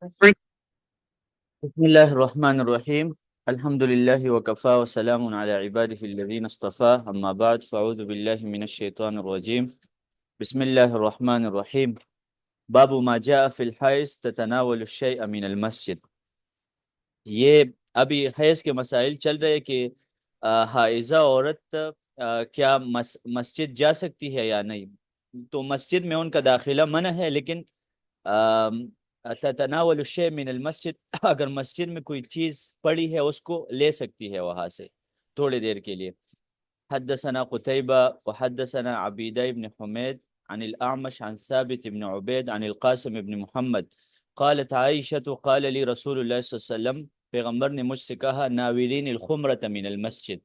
بسم الله الرحمن الرحيم. الحمد لله وكفى وسلام على عباده الذين اصطفى، أما بعد فأعوذ بالله من الشيطان الرجيم. بسم الله الرحمن الرحيم. باب ما جاء في الحيض تتناول الشيء من المسجد. یہ ابھی حیض کے مسائل چل رہے کہ حائضہ عورت کیا مسجد جا سکتی ہے یا نہیں. تو مسجد میں ان کا داخلہ منع ہے، لیکن تتناول الشیء من المسجد، اگر مسجد میں کوئی چیز پڑی ہے اس کو لے سکتی ہے وہاں سے تھوڑی دیر کے لیے. حدثنا قتيبة وحدثنا عبيدة بن حميد عن الأعمش عن ثابت بن عبيد عن القاسم بن محمد قالت عائشة قال لي رسول الله صلى الله عليه وسلم، پیغمبر نے مجھ سے کہا ناولین الخمرة من المسجد،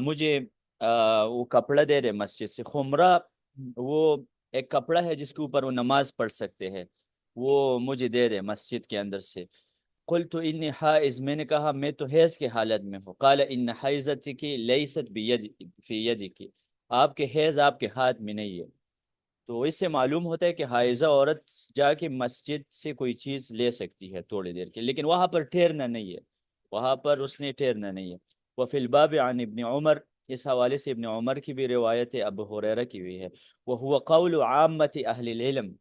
مجھے وہ کپڑا دے رہے مسجد سے. خمرہ وہ ایک کپڑا ہے جس کے اوپر وہ نماز پڑھ سکتے ہیں، وہ مجھے دے رہے مسجد کے اندر سے. قلت انی حائز، میں نے کہا میں تو حیض کے حالت میں ہوں. قال ان حیضتک لیست فی یدک، آپ کے حیض آپ کے ہاتھ میں نہیں ہے. تو اس سے معلوم ہوتا ہے کہ حائضہ عورت جا کے مسجد سے کوئی چیز لے سکتی ہے تھوڑی دیر کے، لیکن وہاں پر ٹھہرنا نہیں ہے، وہاں پر اس نے ٹھہرنا نہیں ہے. وفی الباب عن ابن عمر، اس حوالے سے ابن عمر کی بھی روایت ہے، ابو ہریرہ کی بھی ہے. وہو قول عامت اہل العلم،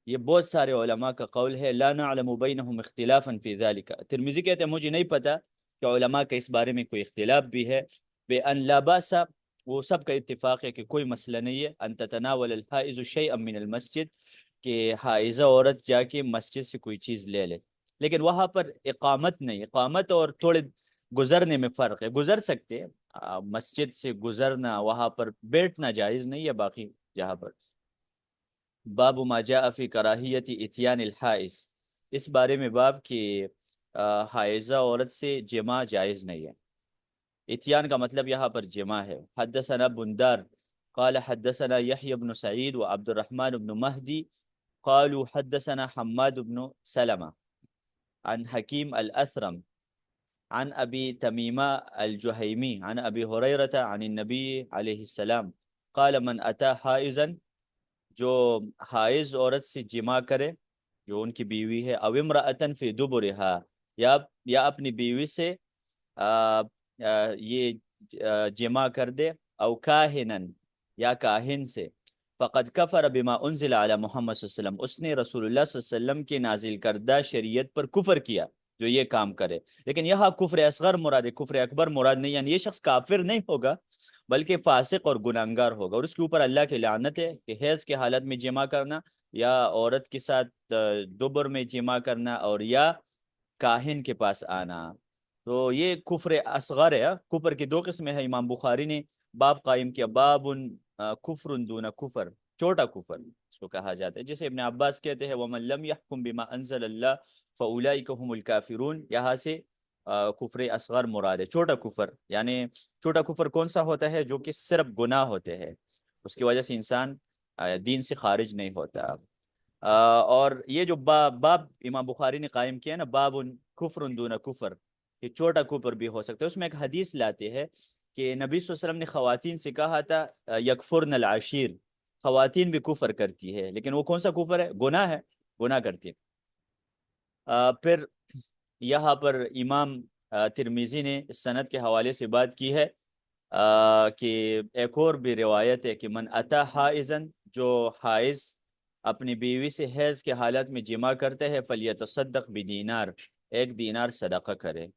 یہ بہت سارے علماء کا قول ہے. لا نعلم بینہم اختلافا فی ذالک، ترمذی کہتے ہیں مجھے نہیں پتا کہ علماء کا اس بارے میں کوئی اختلاف بھی ہے. بے ان لا باس، وہ سب کا اتفاق ہے کہ کوئی مسئلہ نہیں ہے. ان تتناول الحائض شیئا من المسجد، کہ حائضہ عورت جا کے مسجد سے کوئی چیز لے لے، لیکن وہاں پر اقامت نہیں. اقامت اور تھوڑے گزرنے میں فرق ہے. گزر سکتے ہیں، مسجد سے گزرنا، وہاں پر بیٹھنا جائز نہیں ہے باقی جہاں پر. باب ما جاء فی کراہیت اتیان الحائض، اس بارے میں باب کہ حائضہ عورت سے جماع جائز نہیں ہے. اتیان کا مطلب یہاں پر جماع ہے. حدثنا بندار قال حدثنا يحيى بن سعيد وعبد الرحمن بن مهدي قالوا حدثنا حماد بن سلمة عن حكيم الأثرم عن أبي تميمة الجهيمي عن أبي هريرة عن النبي عليه السلام قال من أتى حائزا، جو حائز عورت سے جماع کرے جو ان کی بیوی ہے، او امرأتن فی دبرها، یا اپنی بیوی سے یہ جماع کر دے، او کاہنن، یا کاہن سے، فقد کفر بما انزل علی محمد صلی اللہ علیہ وسلم، اس نے رسول اللہ صلی اللہ علیہ وسلم کے نازل کردہ شریعت پر کفر کیا جو یہ کام کرے. لیکن یہاں کفر اصغر مراد ہے، کفر اکبر مراد نہیں. یعنی یہ شخص کافر نہیں ہوگا بلکہ فاسق اور گناہگار ہوگا، اور اس کے اوپر اللہ کی لعنت ہے کہ حیض کے حالت میں جماع کرنا، یا عورت کے ساتھ دبر میں جماع کرنا، اور یا کاہن کے پاس آنا. تو یہ کفر اصغر ہے. کفر کی دو قسمیں ہیں. امام بخاری نے باب قائم کیا، باب کفر دون کفر، چھوٹا کفر اس کو کہا جاتا ہے، جسے ابن عباس کہتے ہیں ومن لم يحكم بما انزل اللہ فاولئک هم الکافرون. یہاں سے کفر اصغر مراد ہے، چھوٹا کفر. یعنی چھوٹا کفر کون سا ہوتا ہے؟ جو کہ صرف گناہ ہوتے ہیں، اس کی وجہ سے انسان دین سے خارج نہیں ہوتا. اور یہ جو باب امام بخاری نے قائم کیا نا، باب کفر دون کفر، یہ چھوٹا کفر بھی ہو سکتا ہے. اس میں ایک حدیث لاتے ہیں کہ نبی صلی اللہ علیہ وسلم نے خواتین سے کہا تھا یکفرن العشیر، خواتین بھی کفر کرتی ہے، لیکن وہ کون سا کفر ہے؟ گناہ ہے، گناہ کرتی ہے. پھر یہاں پر امام ترمذی نے سند کے حوالے سے بات کی ہے کہ ایک اور بھی روایت ہے کہ من اتا حائزن، جو حائز اپنی بیوی سے حیض کے حالت میں جماع کرتے ہیں، فلیتصدق بدینار، ایک دینار صدقہ کرے.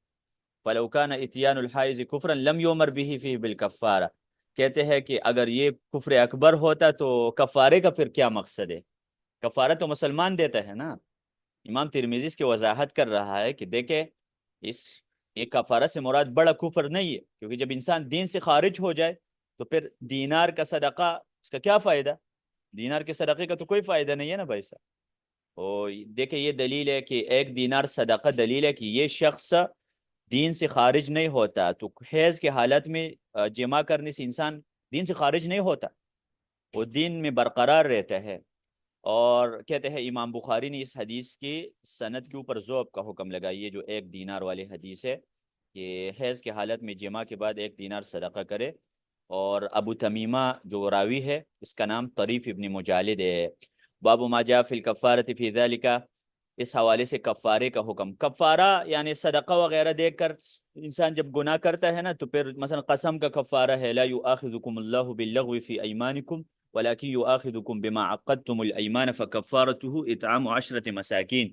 فلو کان اتیان الحائز کفرا لم یؤمر به فیہ بالکفارہ، کہتے ہیں کہ اگر یہ کفر اکبر ہوتا تو کفارے کا پھر کیا مقصد ہے؟ کفارہ تو مسلمان دیتا ہے نا. امام ترمذی اس کی وضاحت کر رہا ہے کہ دیکھیں، اس ایک کفارہ سے مراد بڑا کفر نہیں ہے، کیونکہ جب انسان دین سے خارج ہو جائے تو پھر دینار کا صدقہ اس کا کیا فائدہ؟ دینار کے صدقے کا تو کوئی فائدہ نہیں ہے نا بھائی صاحب. اور دیکھیں یہ دلیل ہے کہ ایک دینار صدقہ دلیل ہے کہ یہ شخص دین سے خارج نہیں ہوتا. تو حیض کے حالت میں جماع کرنے سے انسان دین سے خارج نہیں ہوتا، وہ دین میں برقرار رہتا ہے. اور کہتے ہیں امام بخاری نے اس حدیث کی سند کے اوپر ذوب کا حکم لگائی ہے، جو ایک دینار والی حدیث ہے کہ حیض کے حالت میں جماع کے بعد ایک دینار صدقہ کرے. اور ابو تمیمہ جو راوی ہے اس کا نام طریف ابن مجالد ہے. باب ما جاء فی الکفارۃ فی ذالک، اس حوالے سے کفارے کا حکم، کفارہ یعنی صدقہ وغیرہ دے کر انسان جب گناہ کرتا ہے نا تو پھر مثلا قسم کا کفارہ ہے، لا یؤاخذکم اللہ باللغو فی ایمانکم ولکن یؤاخذکم بما عقدتم الایمان فکفارته اطعام 10 مساکین،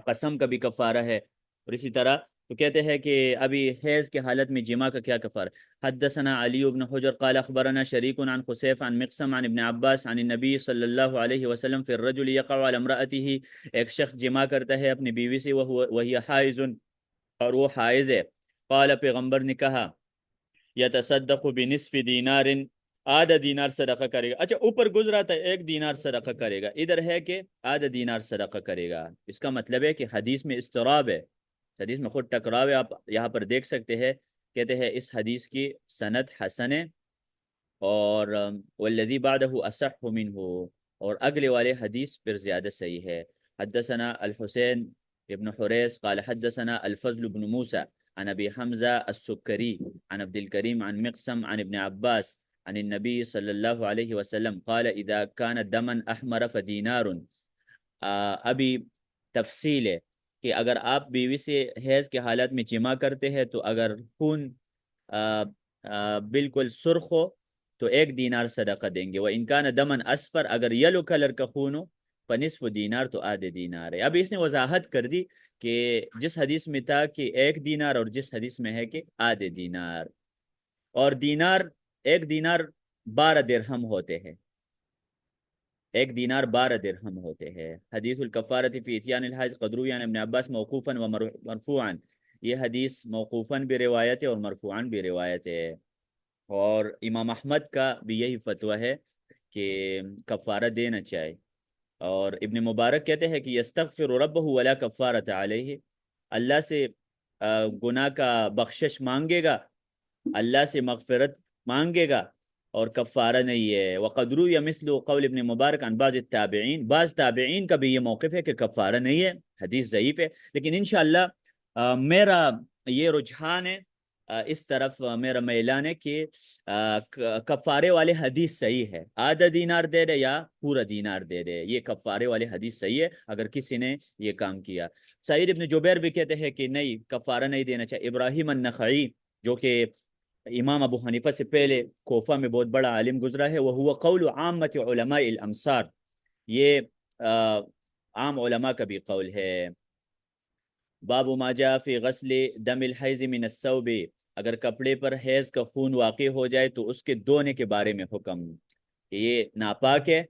قسم کا بھی کفارہ ہے۔ اور اسی طرح تو کہتے ہیں کہ ابھی حیض کے حالت میں جماع کا کیا کفارہ؟ حدثنا علی بن حجر قال اخبرنا شریک عن خسیف عن مقسم عن ابن عباس عن النبی صلی اللہ علیہ وسلم فی الرجل یقع علی امرأته، ایک شخص جماع کرتا ہے اپنی بیوی سے وہی حائض، اور وہ حائض ہے، قال پیغمبر نے کہا یتصدق بنصف دینار، آدھا دینار صدقہ کرے گا۔ اچھا اوپر گزرا تھا 1 دینار صدقہ کرے گا، ادھر ہے کہ آدھا دینار صدقہ کرے گا۔ اس کا مطلب ہے کہ حدیث میں اضطراب ہے، حدیث میں خود ٹکراو ہے، آپ یہاں پر دیکھ سکتے ہیں، کہتے ہیں اس حدیث کی سند حسن ہے، اور والذی بعدہ اصح منہ، اور اگلے والے حدیث پھر زیادہ صحیح ہے۔ حدثنا الحسین ابن حریث قال حدثنا الفضل بن موسیٰ عن ابی حمزہ السکری عن عبد الکریم عن مقسم عن ابن عباس عن النبی صلی اللہ علیہ وسلم قال اذا كان دما احمر فدینار۔ ابھی تفصیل ہے کہ اگر آپ بیوی سے حیض کے حالت میں جماع کرتے ہیں تو اگر خون بالکل سرخ ہو تو 1 دینار صدقہ دیں گے، وَإِنْ كَانَ دَمًا أَصْفَرَ، اگر یلو کلر کا خون ہو فنصف دینار، تو آدھے دینار ہے۔ اب اس نے وضاحت کر دی کہ جس حدیث میں تھا کہ 1 دینار اور جس حدیث میں ہے کہ آدھے دینار، اور دینار 1 دینار 12 درہم ہوتے ہیں، 1 دینار 12 درہم ہوتے ہیں۔ حدیث الکفارۃ فی اتیان الحاج قد روی عن ابن عباس موقوفا و مرفوعا، یہ حدیث موقوفاً بھی روایت ہے اور مرفوعاً بھی روایت ہے، اور امام احمد کا بھی یہی فتویٰ ہے کہ کفارہ دینا چاہے۔ اور ابن مبارک کہتے ہیں کہ یستغفر ربہ ولا کفارۃ علیہ، اللہ سے گناہ کا بخشش مانگے گا، اللہ سے مغفرت مانگے گا، اور کفارہ نہیں ہے۔ وقد روی مثل قول ابن مبارک عن بعض التابعین، بعض تابعین کا بھی یہ موقف ہے کہ کفارہ نہیں ہے، حدیث ضعیف ہے، لیکن انشاءاللہ میرا یہ رجحان ہے، اس طرف میرا میلان ہے کہ کفارے والے حدیث صحیح ہے، آدھا دینار دے دے یا پورا دینار دے دے، یہ کفارے والے حدیث صحیح ہے اگر کسی نے یہ کام کیا۔ سعید ابن جبیر بھی کہتے ہیں کہ نہیں، کفارہ نہیں دینا چاہیے۔ ابراہیم النخعی جو کہ امام ابو حنیفہ سے پہلے کوفہ میں بہت بڑا عالم گزرا ہے، وہ قول عامت علماء الامصار، یہ عام علماء کا بھی قول ہے۔ باب ما جاء فی غسل دم الحیض من الثوب، اگر کپڑے پر حیض کا خون واقع ہو جائے تو اس کے دھونے کے بارے میں حکم، یہ ناپاک ہے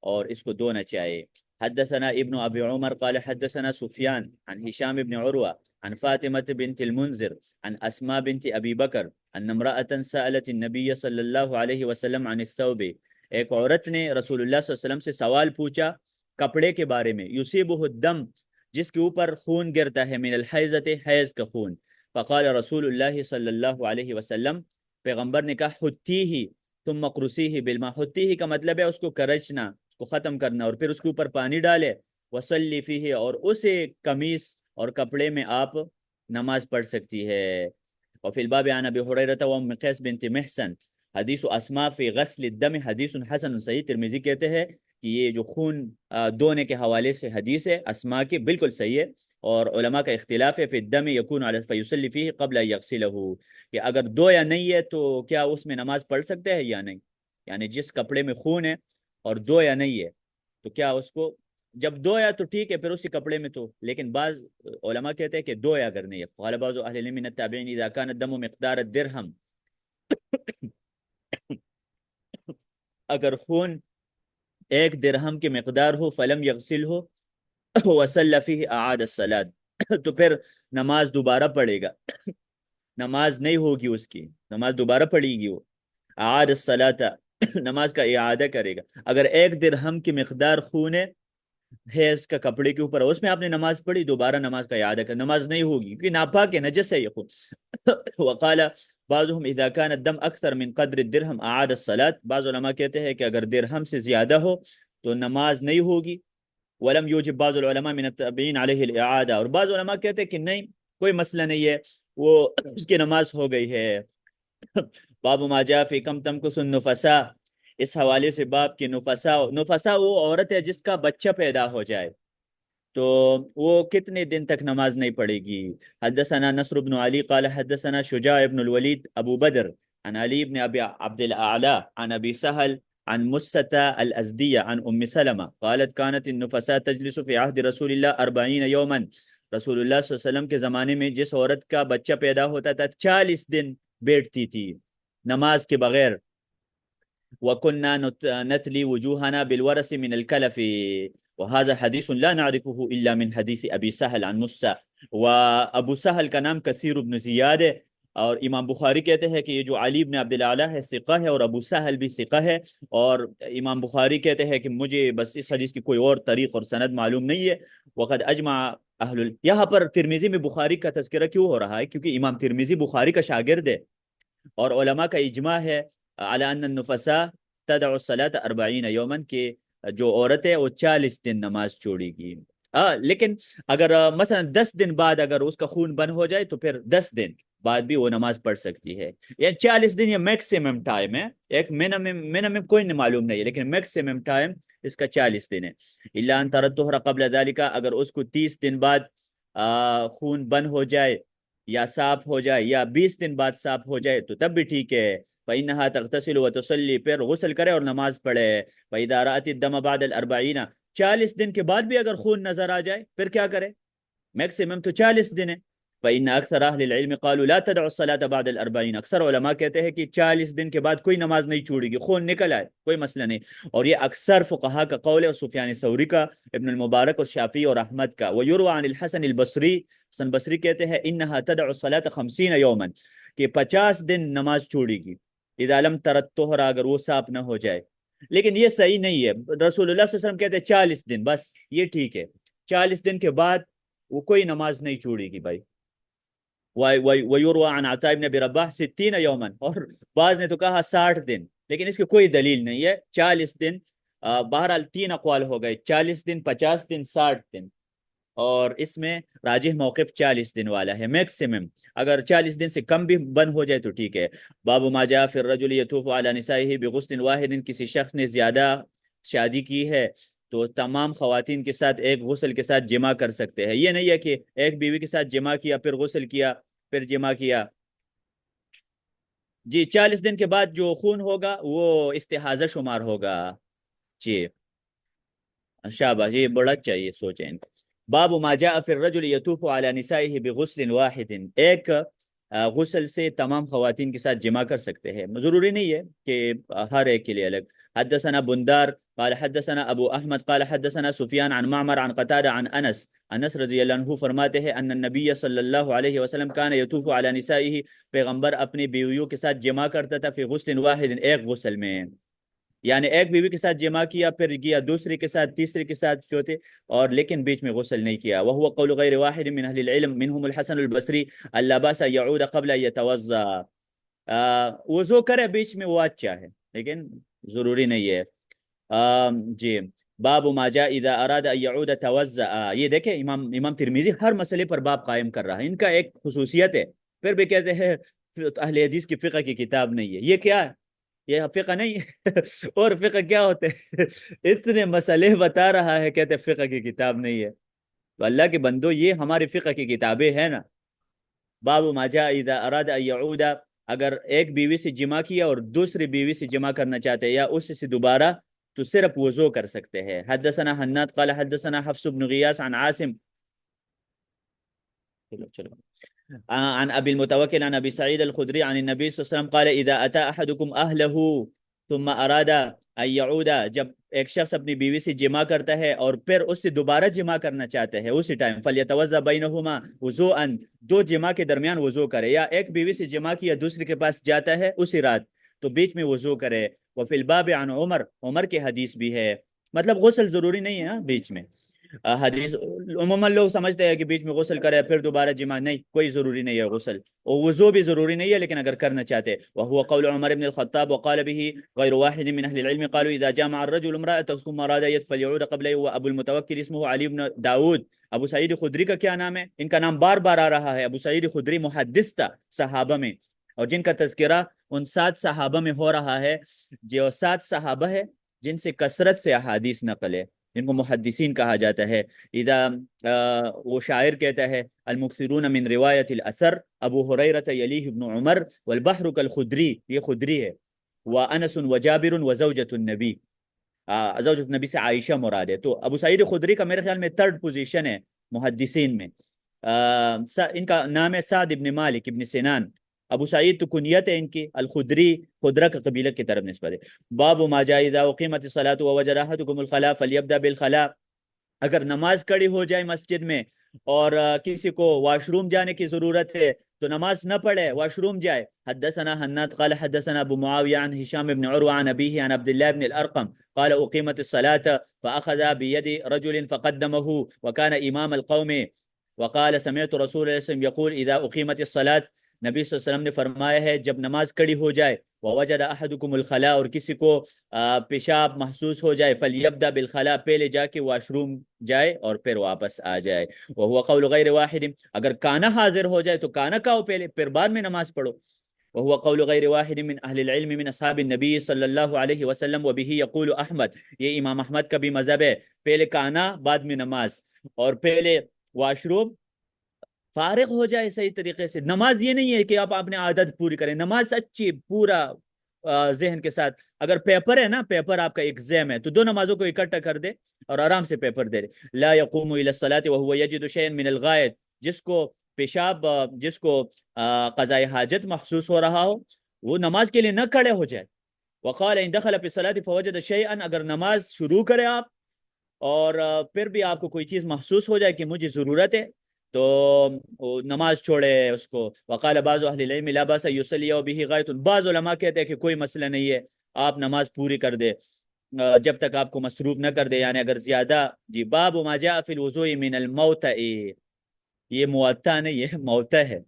اور اس کو دھونا چاہیے۔ حدثنا ابن ابی عمر قال حدثنا سفیان عن ہشام بن عروہ عن فاطمة بنت المنذر عن اسماء بنت ابی بکر ان امرأة سألت النبی صلی اللہ علیہ وسلم عن الثوب، ایک عورت نے رسول اللہ صلی اللہ علیہ وسلم سے سوال پوچھا کپڑے کے بارے میں، یصیبہ الدم، جس کے اوپر خون گرتا ہے، من الحیضۃ، حیض کا خون، فقال رسول اللہ صلی اللہ علیہ وسلم، پیغمبر نے کہا حتیہ ثم قرصیہ بالماء، حتیہ کا مطلب ہے اس کو کرچنا، اس کو ختم کرنا، اور پھر اس کے اوپر پانی ڈالے، وصلی فیہ، اور اسے قمیص اور کپڑے میں آپ نماز پڑھ سکتی ہے۔ وفی الباب عن ابی ہریرہ و ام قیس بنت محسن حدیث اسماء فی غسل الدم حدیث حسن صحیح، ترمذی کہتے ہیں کہ یہ جو خون دھونے کے حوالے سے حدیث ہے اسماء کی، بالکل صحیح ہے، اور علماء کا اختلاف ہے فی الدم یکون علی فیصلی فیہ قبل ان یغسلہ، کہ اگر دھویا نہیں ہے تو کیا اس میں نماز پڑھ سکتے ہیں یا نہیں، یعنی جس کپڑے میں خون ہے اور دھویا نہیں ہے تو کیا اس کو، جب دھویا تو ٹھیک ہے پھر اسی کپڑے میں تو، لیکن بعض علماء کہتے ہیں کہ دھویا اگر نہیں ہے، قال بعض اہل العلم من التابعین اذا کان الدم مقدار الدرہم، اگر خون 1 درہم کی مقدار ہو، فلم یغسل ہو وصلی فیہ اعاد الصلاۃ، تو پھر نماز دوبارہ پڑھے گا، نماز نہیں ہوگی اس کی، نماز دوبارہ پڑھے گی، وہ اعاد الصلاۃ، نماز کا اعادہ کرے گا۔ اگر 1 درہم کی مقدار خون ہے حیض کا کپڑے کے اوپر، اس میں آپ نے نماز پڑھی، دوبارہ نماز کا اعادہ کر، نماز نہیں ہوگی کیونکہ ناپاک ہے، نجس ہے یہ خون۔ وقال بعضهم اذا كان الدم اکثر من قدر الدرہم اعاد الصلاۃ، بعض علماء کہتے ہیں کہ اگر درہم سے زیادہ ہو تو نماز نہیں ہوگی۔ ولم یوجب بعض العلماء من التابعین علیہ الاعادہ، اور بعض علماء کہتے ہیں کہ نہیں، کوئی مسئلہ نہیں ہے، وہ اس کی نماز ہو گئی ہے۔ باب ما جاء فی کم تمکث النفساء، اس حوالے سے باب کی نفسا، نفسا وہ عورت ہے جس کا بچہ پیدا ہو جائے، تو وہ کتنے دن تک نماز نہیں پڑھے گی؟ حدثنا نصر بن علی قال حدثنا شجاع بن الولید ابو بدر عن علی بن ابی عبد الاعلى عن ابی سهل عن مسة الازدیہ عن ام سلمہ قالت كانت النفساء تجلس في عهد رسول اللہ 40 یوما، رسول اللہ صلی اللہ علیہ وسلم کے زمانے میں جس عورت کا بچہ پیدا ہوتا تھا 40 دن بیٹھتی تھی نماز کے بغیر. وكنا نتلي وجوهنا بالورس من الكلف، وهذا حديث لا نعرفه إلا من حديث أبي سهل عن موسى. وأبو سهل کا نام کثیر بن زیاد ہے، اور امام بخاری کہتے ہیں کہ یہ جو علی بن عبد الاعلیٰ ہے ثقہ ہے، اور ابو سہل بھی ثقہ ہے، اور امام بخاری کہتے ہیں کہ مجھے بس اس حدیث کی کوئی اور طریق اور سند معلوم نہیں ہے. وقد اجمع یہاں پر ترمذی میں بخاری کا تذکرہ کیوں ہو رہا ہے؟ کیونکہ امام ترمذی بخاری کا شاگرد ہے، اور علماء کا اجماع ہے علی ان النفساء تدع الصلاۃ 40 یوما، کہ جو عورت ہے وہ 40 دن نماز چھوڑے گی. لیکن اگر مثلا 10 دن بعد اگر اس کا خون بند ہو جائے تو پھر 10 دن بعد بھی وہ نماز پڑھ سکتی ہے. یہ 40 دن یہ میکسیمم ٹائم ہے، ایک منمم کوئی نہیں معلوم نہیں ہے، لیکن میکسیمم ٹائم اس کا 40 دن ہے. الا ان ترى الطهر قبل ذلك، اگر اس کو 30 دن بعد خون بند ہو جائے یا صاف ہو جائے یا 20 دن بعد صاف ہو جائے تو تب بھی ٹھیک ہے. فإنها تغتسل وتصلي، پھر غسل کرے اور نماز پڑھے. فإذا رأت الدم بعد ال40، 40 دن کے بعد بھی اگر خون نظر آ جائے پھر کیا کرے؟ میکسیمم تو 40 دن ہے. فإن أكثر أهل العلم قالوا لا تدعوا الصلاة بعد ال40، اکثر علماء کہتے ہیں کہ 40 دن کے بعد کوئی نماز نہیں چھوڑے گی، خون نکل آئے کوئی مسئلہ نہیں. اور یہ اکثر فقہا کا قول ہے، اور سفیان ثوری کا، ابن المبارک اور شافعی اور احمد کا. ويروى عن الحسن البصری، حسن بصری کہتے ہیں انها تدع الصلاة 50 يوما، کہ 50 دن نماز چھوڑے گی. اذا لم تر الطهر، اگر وہ صاف نہ ہو جائے. لیکن یہ صحیح نہیں ہے، رسول اللہ صلی اللہ علیہ وسلم کہتے ہیں 40 دن بس، یہ ٹھیک ہے. 40 دن کے بعد وہ کوئی نماز نہیں چھوڑے گی بھائی. وَيُرْوَى عَنْ عَطَاء بْنِ أَبِي رَبَاحٍ 60 يَوْمًا، اور بعض نے تو کہا 60 دن، لیکن اس کی کوئی دلیل نہیں ہے. 40 دن بہرحال 3 اقوال ہو گئے، 40 دن، 50 دن، 60 دن، اور اس میں راجح موقف 40 دن والا ہے میکسیمم. اگر 40 دن سے کم بھی بند ہو جائے تو ٹھیک ہے. باب ما جاء فی الرجل یطوف علی نسائه بغسل واحد، کسی شخص نے زیادہ شادی کی ہے تو تمام خواتین کے ساتھ ایک غسل کے ساتھ جمع کر سکتے ہیں. یہ نہیں ہے کہ ایک بیوی کے ساتھ جمع کیا پھر غسل کیا پھر جمع کیا. جی 40 دن کے بعد جو خون ہوگا وہ استحاضہ شمار ہوگا. جی شاباش، یہ بڑا چاہیے سوچیں. باب ما جاء فی الرجل یطوف علی نسائه بغسل واحد، ایک غسل سے تمام خواتین کے ساتھ جمع کر سکتے ہیں، ضروری نہیں ہے کہ ہر ایک کے لیے الگ. حدثنا بندار قال حدثنا ابو احمد قال حدثنا سفیان عن معمر عن قتادہ عن انس رضی اللہ عنہ فرماتے ہیں ان النبی صلی اللہ علیہ وسلم کان یطوف علی نسائه، پیغمبر اپنی بیویوں کے ساتھ جمع کرتا تھا فی غسل واحد، ایک غسل میں. یعنی ایک بیوی کے ساتھ جمع کیا پھر گیا دوسری کے ساتھ تیسری کے ساتھ چوتھے، اور لیکن بیچ میں غسل نہیں کیا. وهو قول غیر واحد من اهل العلم منهم الحسن البصری لا باس يعود قبل يتوضا، وضو کرے بیچ میں وہ اچھا ہے لیکن ضروری نہیں ہے. جی باب ما جاء اذا اراد ان يعود توضا، یہ دیکھیں امام ترمذی ہر مسئلے پر باب قائم کر رہا ہے. ان کا ایک خصوصیت ہے، پھر بھی کہتے ہیں اہل حدیث کی فقہ کی کتاب نہیں ہے. یہ کیا ہے؟ یہ فقہ نہیں ہے. اور فقہ کیا ہوتے ہیں؟ اتنے مسئلے بتا رہا ہے، کہتے فقہ کی کتاب نہیں ہے. تو اللہ کے بندو یہ ہماری فقہ کی کتابیں ہیں نا. باب ما جاء اذا اراد ان يعود، اگر ایک بیوی سے جمع کیا اور دوسری بیوی سے جمع کرنا چاہتے ہیں یا اس سے دوبارہ، تو صرف وضو کر سکتے ہیں. حدثنا حناد قال حدثنا حفص بن غیاث عن عاصم چلو عن ابي المتوكل عن ابي سعيد الخدري عن النبي صلى الله عليه وسلم قال اذا اتى احدكم اهله ثم اراد ان يعود، جب ایک شخص اپنی بیوی سے جمع کرتا ہے اور پھر اس سے دوبارہ جمع کرنا چاہتے ہیں اسی ٹائم، فلیتوضا بینہما وضوءا، دو جمع کے درمیان وضو کرے. یا ایک بیوی سے جمع کیا دوسری کے پاس جاتا ہے اسی رات تو بیچ میں وضو کرے. وفی الباب عن عمر کے حدیث بھی ہے، مطلب غسل ضروری نہیں ہے بیچ میں. حدیث عموماً لوگ سمجھتے ہیں کہ بیچ میں غسل کرے پھر دوبارہ جمع، نہیں، کوئی ضروری نہیں ہے غسل، اور وضو بھی ضروری نہیں ہے لیکن اگر کرنا چاہتے. وهو قول عمر بن الخطاب وقال به غير واحد من اهل العلم قالوا اذا جامع الرجل امراته ثم اراد فليعود قبله. وابو المتوکل اسمه علی بن داود. ابو سعید خدری کا کیا نام ہے؟ ان کا نام بار بار آ رہا ہے. ابو سعید خدری محدث تھا صحابہ میں، اور جن کا تذکرہ ان 7 صحابہ میں ہو رہا ہے، جو 7 صحابہ ہے جن سے کثرت سے احادیث نقل ہے. جن کو محدثین کہا جاتا ہے. اذا وہ شاعر کہتا ہے المکثرون من روایت الاثر ابو ہریرہ یلیہ ابن عمر والبحر کالخدری، یہ خدری ہے. وانس وجابر وزوجۃ النبی، زوجۃ النبی سے عائشہ مراد ہے. تو ابو سعید خدری کا میرے خیال میں تھرڈ پوزیشن ہے محدثین میں. ان کا نام ہے سعد ابن مالک ابن سنان. ابو سعید تو کنیت ہے ان کی، الخدری خدرہ کا قبیلہ کی طرف نسبت ہے. باب ما جاء اذا اقیمت الصلاۃ ووجد احدکم الخلاء فلیبدأ بالخلاء. اگر نماز کھڑی ہو جائے مسجد میں اور کسی کو واش روم جانے کی ضرورت ہے تو نماز نہ پڑھے، واش روم جائے. حدثنا حناد قال حدثنا ابو معاویہ عن هشام بن عروہ عن ابیہ عن عبد الله بن الارقم قال اقیمت الصلاة فاخذ بید رجل فقدمه وكان امام القوم وقال سمعت رسول اللہ صلی اللہ علیہ وسلم یقول اذا اقیمت الصلاة. نبی صلی اللہ علیہ وسلم نے فرمایا ہے جب نماز کھڑی ہو جائے ووجد احدکم الخلاء، اور کسی کو پیشاب محسوس ہو جائے، فلیبدأ بالخلاء، پہلے جا کے واش روم جائے اور پھر واپس آ جائے. وهو قول غیر واحد، اگر کانا حاضر ہو جائے تو کانا کہو پہلے، پھر بعد میں نماز پڑھو. وهو قول غیر واحد من اہل العلم من اصحاب النبی صلی اللہ علیہ وسلم وبه یقول احمد، یہ امام احمد کا بھی مذہب ہے، پہلے کانا بعد میں نماز، اور پہلے واش روم فارغ ہو جائے صحیح طریقے سے. نماز یہ نہیں ہے کہ آپ اپنے عادت پوری کریں، نماز اچھی پورا ذہن کے ساتھ. اگر پیپر ہے نا، پیپر آپ کا ایگزام ہے، تو دو نمازوں کو اکٹھا کر دے اور آرام سے پیپر دے. لا يقوم الى الصلاة وهو يجد شيئا من الغائط، جس کو پیشاب، جس کو قضاء حاجت محسوس ہو رہا ہو، وہ نماز کے لیے نہ کھڑے ہو جائے. وقال ان دخل في الصلاة فوجد شيئا، اگر نماز شروع کرے آپ اور پھر بھی آپ کو کوئی چیز محسوس ہو جائے کہ مجھے ضرورت ہے، تو نماز چھوڑے اس کو. وقال بعض اہل العلم لا باس یصلی وبه غائط، بعض علماء کہتے ہیں کہ کوئی مسئلہ نہیں ہے، آپ نماز پوری کر دے جب تک آپ کو مصروف نہ کر دے، یعنی اگر زیادہ. جی باب ما جاء فی الوضوء من الموتع، یہ موتع نہیں، یہ موتع ہے.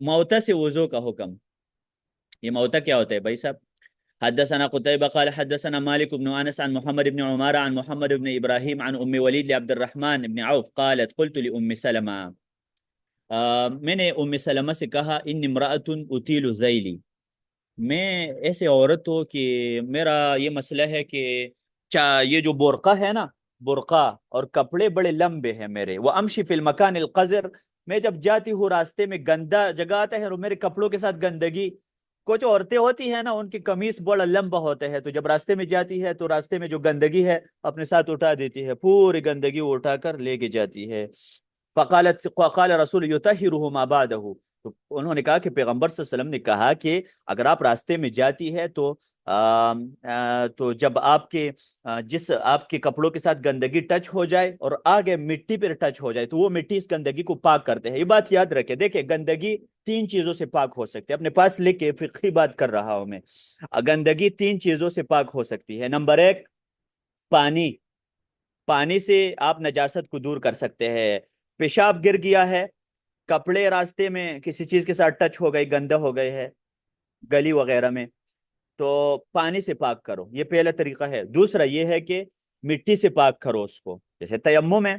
موتع سے وضو کا حکم. یہ موتع کیا ہوتا ہے بھائی صاحب؟ حدثنا قتيبة قال حدثنا مالك بن انس عن محمد بن عمارة عن محمد بن ابراهيم عن ام وليد لعبد الرحمن بن عوف قالت قلت لام سلمة، میں نے ام سلمہ سے کہا ان امرأۃ اطیل ذیلی، میں ایسے عورت ہوں کہ میرا یہ مسئلہ ہے کہ یہ جو برقع ہے نا، برقع اور کپڑے بڑے لمبے ہیں میرے. وہ امشی فی المکان القذر، میں جب جاتی ہوں راستے میں گندا جگہ آتا ہے اور میرے کپڑوں کے ساتھ گندگی. کچھ عورتیں ہوتی ہیں نا، ان کی قمیص بڑا لمبا ہوتا ہے، تو جب راستے میں جاتی ہے تو راستے میں جو گندگی ہے اپنے ساتھ اٹھا دیتی ہے، پوری گندگی وہ اٹھا کر لے کے جاتی ہے. قال رسول یطہرہ ما بعدہ، تو انہوں نے کہا کہ پیغمبر صلی اللہ علیہ وسلم نے کہا کہ اگر آپ راستے میں جاتی ہے تو جب آپ کے جس آپ کے کپڑوں کے ساتھ گندگی ٹچ ہو جائے اور آگے مٹی پر ٹچ ہو جائے تو وہ مٹی اس گندگی کو پاک کرتے ہیں. یہ بات یاد رکھے. دیکھیں گندگی تین چیزوں سے پاک ہو سکتی ہے، اپنے پاس لے کے فقہی بات کر رہا ہوں میں. گندگی تین چیزوں سے پاک ہو سکتی ہے. نمبر ایک، پانی، پانی سے آپ نجاست کو دور کر سکتے ہیں. پیشاب گر گیا ہے، کپڑے راستے میں کسی چیز کے ساتھ ٹچ ہو گئے، گندہ ہو گئے ہے گلی وغیرہ میں، تو پانی سے پاک کرو، یہ پہلا طریقہ ہے. دوسرا یہ ہے کہ مٹی سے پاک کرو اس کو، جیسے تیمم ہے،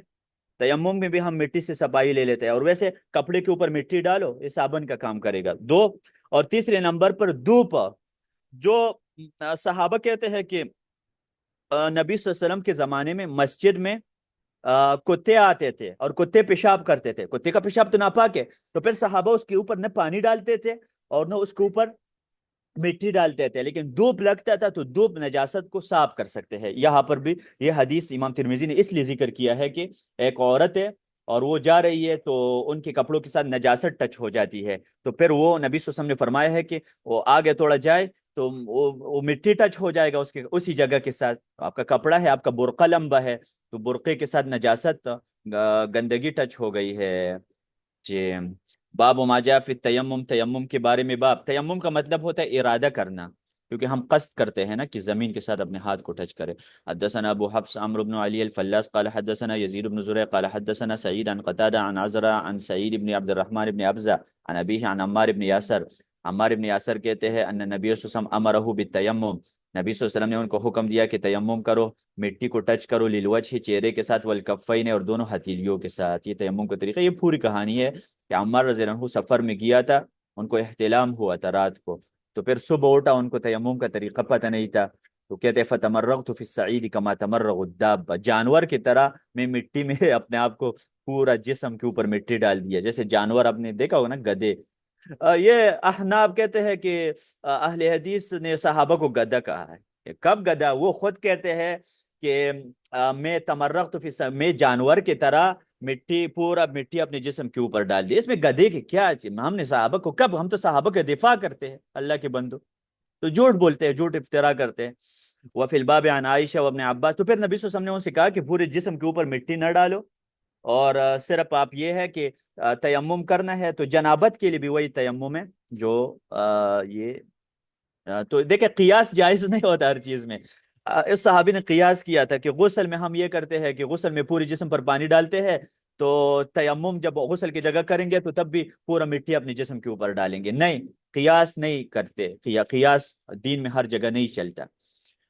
تیمم میں بھی ہم مٹی سے صفائی لے لیتے ہیں، اور ویسے کپڑے کے اوپر مٹی ڈالو، یہ صابن کا کام کرے گا. دو، اور تیسرے نمبر پر دھوپ. جو صحابہ کہتے ہیں کہ نبی صلی اللہ علیہ وسلم کے زمانے میں مسجد میں کتے آتے تھے اور کتے پیشاب کرتے تھے. کتے کا پیشاب تو ناپاک ہے، تو پھر صحابہ اس کے اوپر نہ پانی ڈالتے تھے اور نہ اس کے اوپر مٹی ڈالتے تھے، لیکن دھوپ لگتا تھا تو دھوپ نجاست کو صاف کر سکتے ہیں. یہاں پر بھی یہ حدیث امام ترمذی نے اس لیے ذکر کیا ہے کہ ایک عورت ہے اور وہ جا رہی ہے تو ان کے کپڑوں کے ساتھ نجاست ٹچ ہو جاتی ہے، تو پھر وہ نبی صلی اللہ علیہ وسلم نے فرمایا ہے کہ وہ آگے تھوڑا جائے تو وہ مٹی ٹچ ہو جائے گا اس کے اسی جگہ کے ساتھ. آپ کا کپڑا ہے، آپ کا برقع لمبا ہے، تو برقعے کے ساتھ نجاست گندگی ٹچ ہو گئی ہے. جی باب ما جاء فی التیمم، تیمم کے بارے میں باب. تیمم کا مطلب ہوتا ہے ارادہ کرنا، کیونکہ ہم قصد کرتے ہیں نا کہ زمین کے ساتھ اپنے ہاتھ کو ٹچ کرے. حدثنا ابو حفص عمرو بن علی الفلاس قال حدثنا یزید بن زرع قال حدثنا سعید عن قتادہ عن عزرا عن سعید بن عبد الرحمن بن ابزہ عن ابیہ عن عمار بن یاسر. عمار بن یاسر کہتے ہیں ان نبی صلی اللہ علیہ وسلم امرہ بالتیمم، نبی صلی اللہ علیہ وسلم نے ان کو حکم دیا کہ تیمم کرو، مٹی کو ٹچ کرو، للوجہ چہرے کے ساتھ، والکفین اور دونوں ہتھیلیوں کے ساتھ. یہ تیمم کا طریقہ. یہ پوری کہانی ہے کہ عمار رضی اللہ عنہ سفر میں گیا تھا، ان کو احتلام ہوا تھا رات کو، تو پھر صبح اٹھا، ان کو تیمم کا طریقہ پتہ نہیں تھا، تو کہتے ہیں فتمرغت فی الصعید کما تمرغ الدابہ، جانور کی طرح میں مٹی میں اپنے آپ کو پورا جسم کے اوپر مٹی ڈال دیا، جیسے جانور آپ نے دیکھا ہوگا نا گدے۔ یہ احناف کہتے ہیں کہ اہل حدیث نے صحابہ کو گدھا کہا ہے۔ کب گدھا؟ وہ خود کہتے ہیں کہ میں تمرغت میں جانور کی طرح مٹی، پورا مٹی اپنے جسم کے اوپر ڈال دی۔ اس میں گدھے کی کیا چیز؟ ہم نے صحابہ کو کب؟ ہم تو صحابہ کے دفاع کرتے ہیں اللہ کے بندو، تو جھوٹ بولتے ہیں، جھوٹ افترا کرتے ہیں۔ وفی الباب عن عائشہ وابن عباس، تو پھر نبی صلی اللہ علیہ وسلم نے ان سے کہا کہ پورے جسم کے اوپر مٹی نہ ڈالو، اور صرف آپ یہ ہے کہ تیمم کرنا ہے، تو جنابت کے لیے بھی وہی تیمم ہے جو یہ تو دیکھیں قیاس جائز نہیں ہوتا ہر چیز میں۔ اس صحابی نے قیاس کیا تھا کہ غسل میں ہم یہ کرتے ہیں کہ غسل میں پوری جسم پر پانی ڈالتے ہیں، تو تیمم جب غسل کی جگہ کریں گے تو تب بھی پورا مٹی اپنے جسم کے اوپر ڈالیں گے۔ نہیں، قیاس نہیں کرتے، قیاس دین میں ہر جگہ نہیں چلتا۔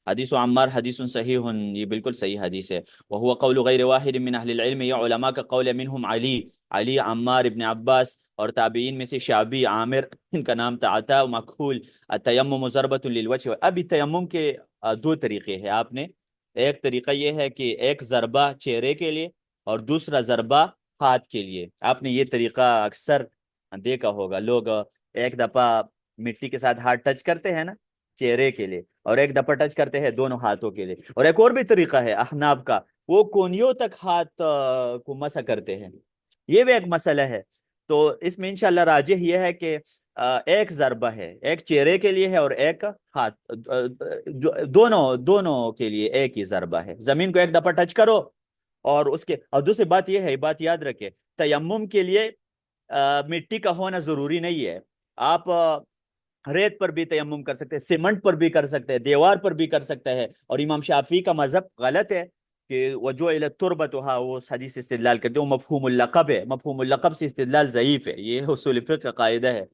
حدیث عمار حدیث صحیح، یہ بالکل صحیح حدیث ہے۔ وهو قول غیر واحد من اہل العلم، یہ علماء کا قول ہے، منہم علی، عمار ابن عباس، اور تابعین میں سے شعبی، عامر، ان کا نام تھا، عطا، مکحول۔ التیمم ضربۃ للوجه، ابھی تیمم کے دو طریقے ہیں آپ نے۔ ایک طریقہ یہ ہے کہ ایک ضربہ چہرے کے لیے اور دوسرا ضربہ ہاتھ کے لیے۔ آپ نے یہ طریقہ اکثر دیکھا ہوگا، لوگ ایک دفعہ مٹی کے ساتھ ہاتھ ٹچ کرتے ہیں نا چہرے کے لیے، اور ایک دفعہ ٹچ کرتے ہیں دونوں ہاتھوں کے لیے، اور ایک اور بھی طریقہ ہے احناف کا، وہ کونیوں تک ہاتھ کو مسح کرتے ہیں، یہ بھی ایک مسئلہ ہے۔ تو اس میں انشاءاللہ راجح یہ ہے کہ ایک ضربہ ہے، ایک چہرے کے لیے ہے اور ایک ہاتھ، دونوں کے لیے ایک ہی ضربہ ہے۔ زمین کو ایک دفعہ ٹچ کرو، اور اس کے، اور دوسری بات یہ ہے، بات یاد رکھے، تیمم کے لیے مٹی کا ہونا ضروری نہیں ہے۔ آپ ریت پر بھی تیمم کر سکتے ہیں، سیمنٹ پر بھی کر سکتے ہیں، دیوار پر بھی کر سکتے ہیں، اور امام شافعی کا مذہب غلط ہے کہ وجعلت تربتها، وہ حدیث استدلال کرتے ہیں، وہ مفہوم اللقب ہے، مفہوم اللقب سے استدلال ضعیف ہے، یہ اصول فقہ کا قاعدہ ہے۔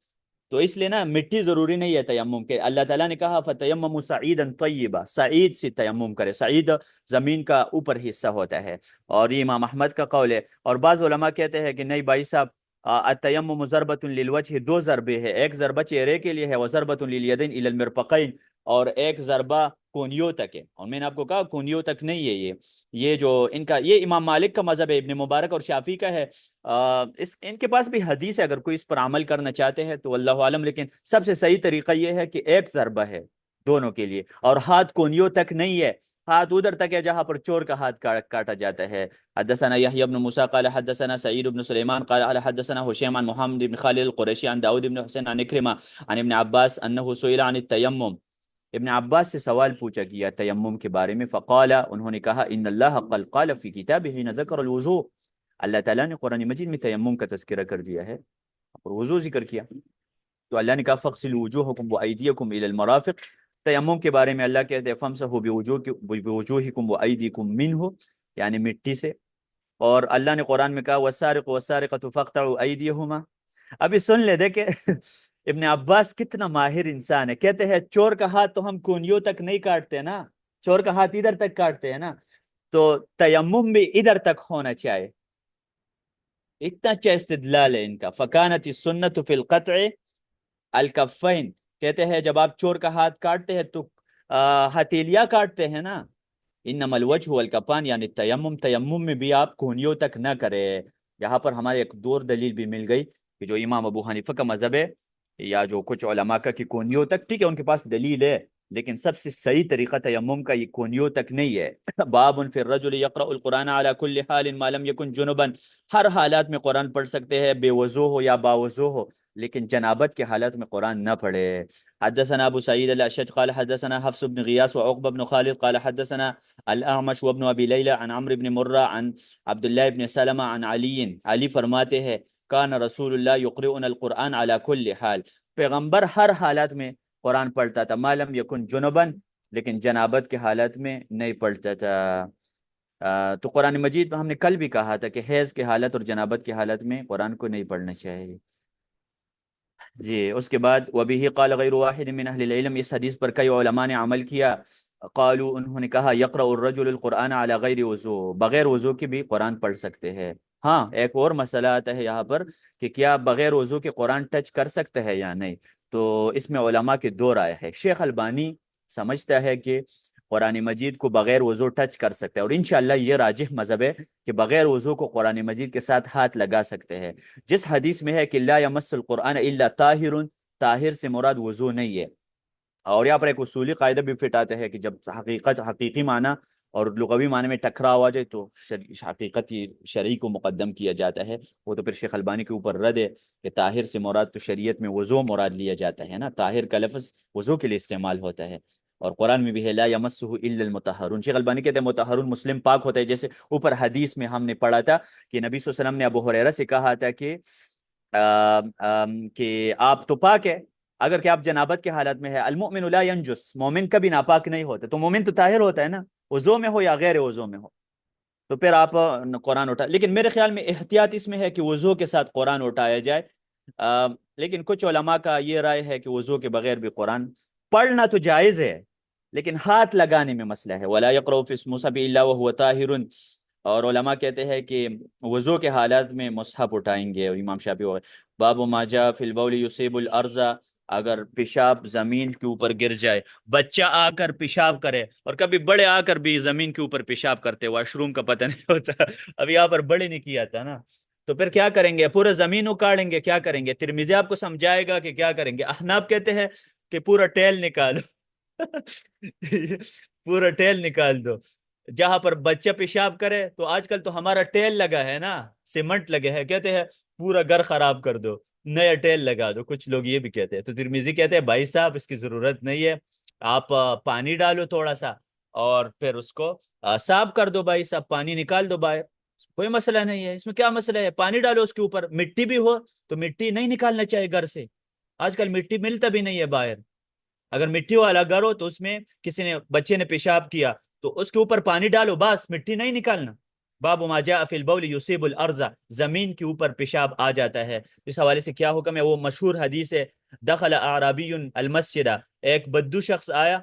تو اس لیے نا مٹی ضروری نہیں ہے تیمم کے، اللہ تعالیٰ نے کہا فتیمموا صعیدا طیبا، سعید سے تیمم کرے، سعید زمین کا اوپر حصہ ہوتا ہے، اور یہ امام احمد کا قول ہے۔ اور بعض علماء کہتے ہیں کہ نہیں بھائی صاحب، التیمم ضربۃ للوجہ، دو ضربے ہیں، ایک ضربہ چہرے کے لیے ہے، وضربۃ للیدین الی المرفقین، اور ایک ضربہ کونیوں تک ہے، اور میں نے آپ کو کہا کونیوں تک نہیں ہے، یہ جو ان کا، یہ امام مالک کا مذہب ہے، ابن مبارک اور شافعی کا ہے، ان کے پاس بھی حدیث ہے، اگر کوئی اس پر عمل کرنا چاہتے ہیں تو اللہ عالم، لیکن سب سے صحیح طریقہ یہ ہے کہ ایک ضربہ ہے دونوں کے لیے، اور ہاتھ کونیوں تک نہیں ہے، ہاتھ ادھر تک ہے جہاں پر چور کا ہاتھ کاٹا جاتا ہے۔ حدثنا یحیی بن موسیٰ قال حدثنا سعید بن سلیمان قال حدثنا هشام عن محمد بن خالد القریشی عن داؤد بن حسین عن اکرمہ عن ابن عباس انه سئل عن التیمم، ابن عباس سے سوال پوچھا گیا تیمم کے بارے میں، فقال، انہوں نے کہا، ان اللہ قال فی کتابہ حین ذکر الوضوء، اللہ تعالیٰ نے قرآن مجید میں تیمم کا تذکرہ کر دیا ہے اور وضو ذکر کیا، تو اللہ نے کہا فاغسلوا وجوہکم وایدیکم الی المرافق، تیمم کے بارے میں اللہ کہتے ہیں فامسحوا بوجوہکم وایدیکم منہ، یعنی مٹی سے، اور اللہ نے قرآن میں کہا والسارق والسارقۃ فاقطعوا ایدیہما۔ ابھی سن لے، دیکھیں ابن عباس کتنا ماہر انسان ہے، کہتے ہیں چور کا ہاتھ تو ہم کونیوں تک نہیں کاٹتے نا، چور کا ہاتھ ادھر تک کاٹتے ہیں نا، تو تیمم بھی ادھر تک ہونا چاہیے، اتنا اچھا استدلال ہے ان کا۔ فکانت السنت فی القطع الکفین، کہتے ہیں جب آپ چور کا ہاتھ کاٹتے ہیں تو ہتھیلیاں کاٹتے ہیں نا، انما الوجہ والکفان، یعنی تیمم میں بھی آپ کونیوں تک نہ کرے۔ یہاں پر ہمارے ایک دور دلیل بھی مل گئی کہ جو امام ابو حنیفہ کا مذہب ہے، یا جو کچھ علماء کا کہ کونیوں تک، ٹھیک ہے ان کے پاس دلیل ہے، لیکن سب سے صحیح طریقہ تیمم کا یہ کونیوں تک نہیں ہے۔ باب فی الرجل یقرأ القرآن علی کل حال ما لم یکن جنبا، ہر حالات میں قرآن پڑھ سکتے ہیں، بے وضو ہو یا باوضو ہو، لیکن جنابت کے حالات میں قرآن نہ پڑھے۔ حدثنا ابو سعید الاشج قال حدثنا حفص بن غیاث وعقبہ بن خالد قال حدثنا الاعمش وابن ابی لیلہ عن عمرو بن مرہ عن عبداللہ بن سلمہ عن علی فرماتے ہیں کان رسول اللہ یقرؤنا القرآن علی کل حال، پیغمبر ہر حالات میں قرآن پڑھتا تھا، ما لم یکن جنبن، لیکن جنابت کے حالات میں نہیں پڑھتا تھا۔ تو قرآن مجید میں ہم نے کل بھی کہا تھا کہ حیض کے حالت اور جنابت کے حالت میں قرآن کو نہیں پڑھنا چاہیے۔ جی، اس کے بعد وَبِهِ قال غیر واحد من اہل العلم، اس حدیث پر کئی علماء نے عمل کیا، قالوا، انہوں نے کہا یقرأ الرجل القرآن علی غیر وضو، بغیر وضو کے بھی قرآن پڑھ سکتے ہیں۔ ہاں، ایک اور مسئلہ آتا ہے یہاں پر کہ کیا بغیر وضو کے قرآن ٹچ کر سکتے ہیں یا نہیں، تو اس میں علماء کے دو رائے ہے۔ شیخ البانی سمجھتا ہے کہ قرآن مجید کو بغیر وضو ٹچ کر سکتا ہے، اور انشاءاللہ یہ راجح مذہب ہے کہ بغیر وضو کو قرآن مجید کے ساتھ ہاتھ لگا سکتے ہیں۔ جس حدیث میں ہے کہ لا یمس القرآن الا طاہر، طاہر سے مراد وضو نہیں ہے۔ اور یہاں پر ایک اصولی قاعدہ بھی فٹ آتا ہے کہ جب حقیقی معنی اور لغوی معنی میں ٹکراؤ آ جائے تو حقیقت شرعی کو مقدم کیا جاتا ہے۔ وہ تو پھر شیخ البانی کے اوپر رد ہے کہ طاہر سے مراد تو شریعت میں وضو مراد لیا جاتا ہے نا، طاہر کا لفظ وضو کے لیے استعمال ہوتا ہے، اور قرآن میں بھی ہے لا یمسہ الا المطہرون۔ شیخ البانی کہتے ہیں مطہرون مسلم پاک ہوتا ہے، جیسے اوپر حدیث میں ہم نے پڑھا تھا کہ نبی صلی اللہ علیہ وسلم نے ابو ہریرہ سے کہا تھا کہ آپ تو پاک ہے اگر کہ آپ جنابت کے حالت میں ہے، المؤمن لا ینجس، مومن کبھی ناپاک نہیں ہوتا، تو مومن تو طاہر ہوتا ہے نا، وضو میں ہو یا غیر وضو میں ہو، تو پھر آپ قرآن اٹھا، لیکن میرے خیال میں احتیاط اس میں ہے کہ وضو کے ساتھ قرآن اٹھایا جائے، لیکن کچھ علماء کا یہ رائے ہے کہ وضو کے بغیر بھی قرآن پڑھنا تو جائز ہے، لیکن ہاتھ لگانے میں مسئلہ ہے، ولا یقرؤ فی الصحف الا وهو طاہر، اور علماء کہتے ہیں کہ وضو کے حالات میں مصحف اٹھائیں گے، اور امام شافعی باب ما جاء فی البول یصیب الارض، اگر پیشاب زمین کے اوپر گر جائے، بچہ آ کر پیشاب کرے، اور کبھی بڑے آ کر بھی زمین کے اوپر پیشاب کرتے، واش روم کا پتہ نہیں ہوتا، اب یہاں پر بڑے نے کیا تھا نا، تو پھر کیا کریں گے؟ پورا زمین اکاڑیں گے؟ کیا کریں گے؟ ترمذی آپ کو سمجھائے گا کہ کیا کریں گے۔ احناف کہتے ہیں کہ پورا ٹیل نکالو پورا ٹیل نکال دو، جہاں پر بچہ پیشاب کرے، تو آج کل تو ہمارا ٹیل لگا ہے نا، سیمنٹ لگے ہے، کہتے ہیں پورا گھر خراب کر دو، نیا ٹیل لگا دو، کچھ لوگ یہ بھی کہتے ہیں، تو ترمذی کہتے ہیں بھائی صاحب اس کی ضرورت نہیں ہے، آپ پانی ڈالو تھوڑا سا اور پھر اس کو صاف کر دو، بھائی صاحب پانی نکال دو باہر، کوئی مسئلہ نہیں ہے، اس میں کیا مسئلہ ہے؟ پانی ڈالو اس کے اوپر، مٹی بھی ہو تو مٹی نہیں نکالنا چاہیے گھر سے، آج کل مٹی ملتا بھی نہیں ہے باہر، اگر مٹی والا گھر ہو تو اس میں کسی نے بچے نے پیشاب کیا تو اس کے اوپر پانی ڈالو، بس مٹی نہیں نکالنا۔ باب ما جاء فی البول یصیب الارض، زمین کے اوپر پیشاب آ جاتا ہے، اس حوالے سے کیا حکم ہے؟ وہ مشہور حدیث ہے، دخل اعرابی المسجد، ایک بدو شخص آیا،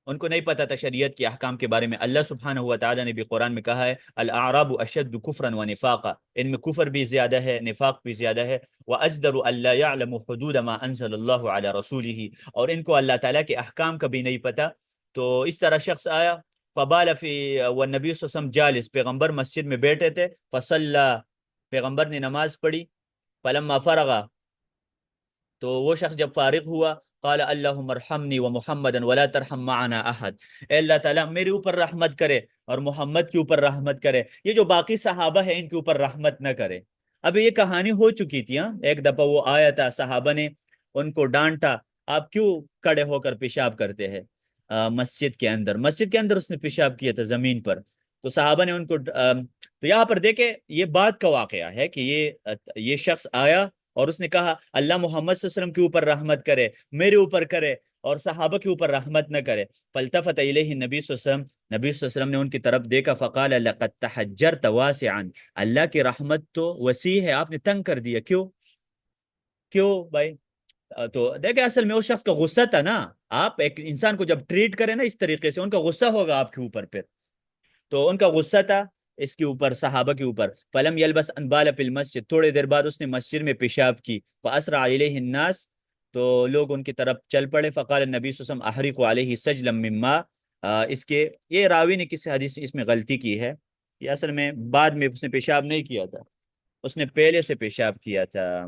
ان کو نہیں پتا تھا شریعت کے احکام کے بارے میں، اللہ سبحانہ و تعالی نے بھی قرآن میں کہا ہے الاعراب اشد کفرا ونفاقا، ان میں کفر بھی زیادہ ہے، نفاق بھی زیادہ ہے، واجدر الا يعلم حدود ما انزل اللہ علی رسولہ، اور ان کو اللہ تعالیٰ کے احکام کا بھی نہیں پتا۔ تو اس طرح شخص آیا، فبال فی والنبی صلی اللہ علیہ وسلم جالس، پیغمبر مسجد میں بیٹھے تھے، فصلی، پیغمبر نے نماز پڑھی، فلما فرغ، تو وہ شخص جب فارغ ہوا، قال اللہم ارحمنی ومحمدا ولا ترحم معنا احد، اے اللہ تعالیٰ میرے اوپر رحمت کرے اور محمد کے اوپر رحمت کرے، یہ جو باقی صحابہ ہیں ان کے اوپر رحمت نہ کرے۔ اب یہ کہانی ہو چکی تھی، ایک دفعہ وہ آیا تھا، صحابہ نے ان کو ڈانٹا، آپ کیوں کھڑے ہو کر پیشاب کرتے ہیں مسجد کے اندر، مسجد کے اندر اس نے پیشاب کیا تھا زمین پر، تو صحابہ نے ان کو تو یہاں پر دیکھیں یہ بات کا واقعہ ہے کہ یہ شخص آیا اور اس نے کہا اللہ محمد صلی اللہ علیہ وسلم کے اوپر رحمت کرے، میرے اوپر کرے، اور صحابہ کے اوپر رحمت نہ کرے، فالتفت الیہ نبی صلی اللہ علیہ وسلم، نبی صلی اللہ علیہ وسلم نے ان کی طرف دیکھا، فقال لقد تحجرت واسعا، اللہ کی رحمت تو وسیع ہے، آپ نے تنگ کر دیا، کیوں بھائی؟ تو دیکھیں اصل میں اس شخص کا غصہ تھا نا، آپ ایک انسان کو جب ٹریٹ کریں نا اس طریقے سے، ان کا غصہ ہوگا آپ کے اوپر، پھر تو ان کا غصہ تھا اس کے اوپر، صحابہ کے اوپر، فلم یلبس ان بال فی المسجد، تھوڑے دیر بعد اس نے مسجد میں پیشاب کی، فاسرع الیہ الناس، تو لوگ ان کی طرف چل پڑے، فقال النبی صلی اللہ علیہ وسلم احرق علیہ سجلا من ماء، اس کے یہ راوی نے کسی حدیث اس میں غلطی کی ہے، یہ اصل میں بعد میں اس نے پیشاب نہیں کیا تھا، اس نے پہلے سے پیشاب کیا تھا۔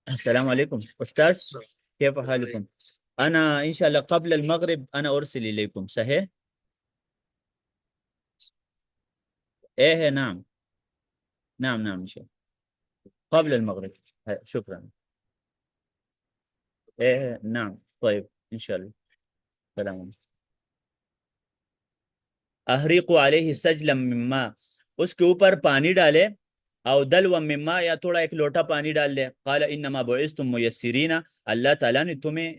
السلام علیکم استاذ، کیف حالکم؟ انا انشاءاللہ قبل المغرب انا ارسل الیکم، صحیح؟ ايه نعم، نعم نعم ان شاء الله قبل المغرب، شكرا، ايه نعم طيب ان شاء الله، سلام عليكم۔ احریق علیہ سجلا من ماء، اس کے اوپر پانی ڈالے، او دلو من ماء، یا تھوڑا ایک لوٹا پانی ڈال دے، قال انما بعثتم میسرین، اللہ تعالیٰ نے تمہیں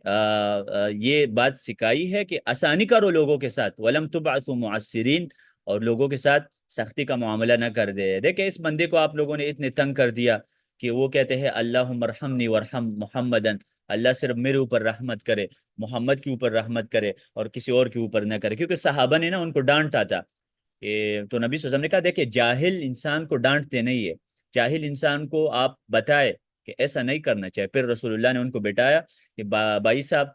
یہ بات سکھائی ہے کہ آسانی کرو لوگوں کے ساتھ، ولم تبعثوا معسرین، اور لوگوں کے ساتھ سختی کا معاملہ نہ کر دے۔ دیکھیں اس بندے کو آپ لوگوں نے اتنے تنگ کر دیا کہ وہ کہتے ہیں اللہم ارحمنی ورحم محمدن، اللہ صرف میرے اوپر رحمت کرے، محمد کے اوپر رحمت کرے اور کسی اور کے اوپر نہ کرے، کیونکہ صحابہ نے نا ان کو ڈانٹا تھا تو نبی صلی اللہ علیہ وسلم نے کہا دیکھیں جاہل انسان کو ڈانٹتے نہیں ہے، جاہل انسان کو آپ بتائے کہ ایسا نہیں کرنا چاہیے، پھر رسول اللہ نے ان کو بتایا کہ بھائی صاحب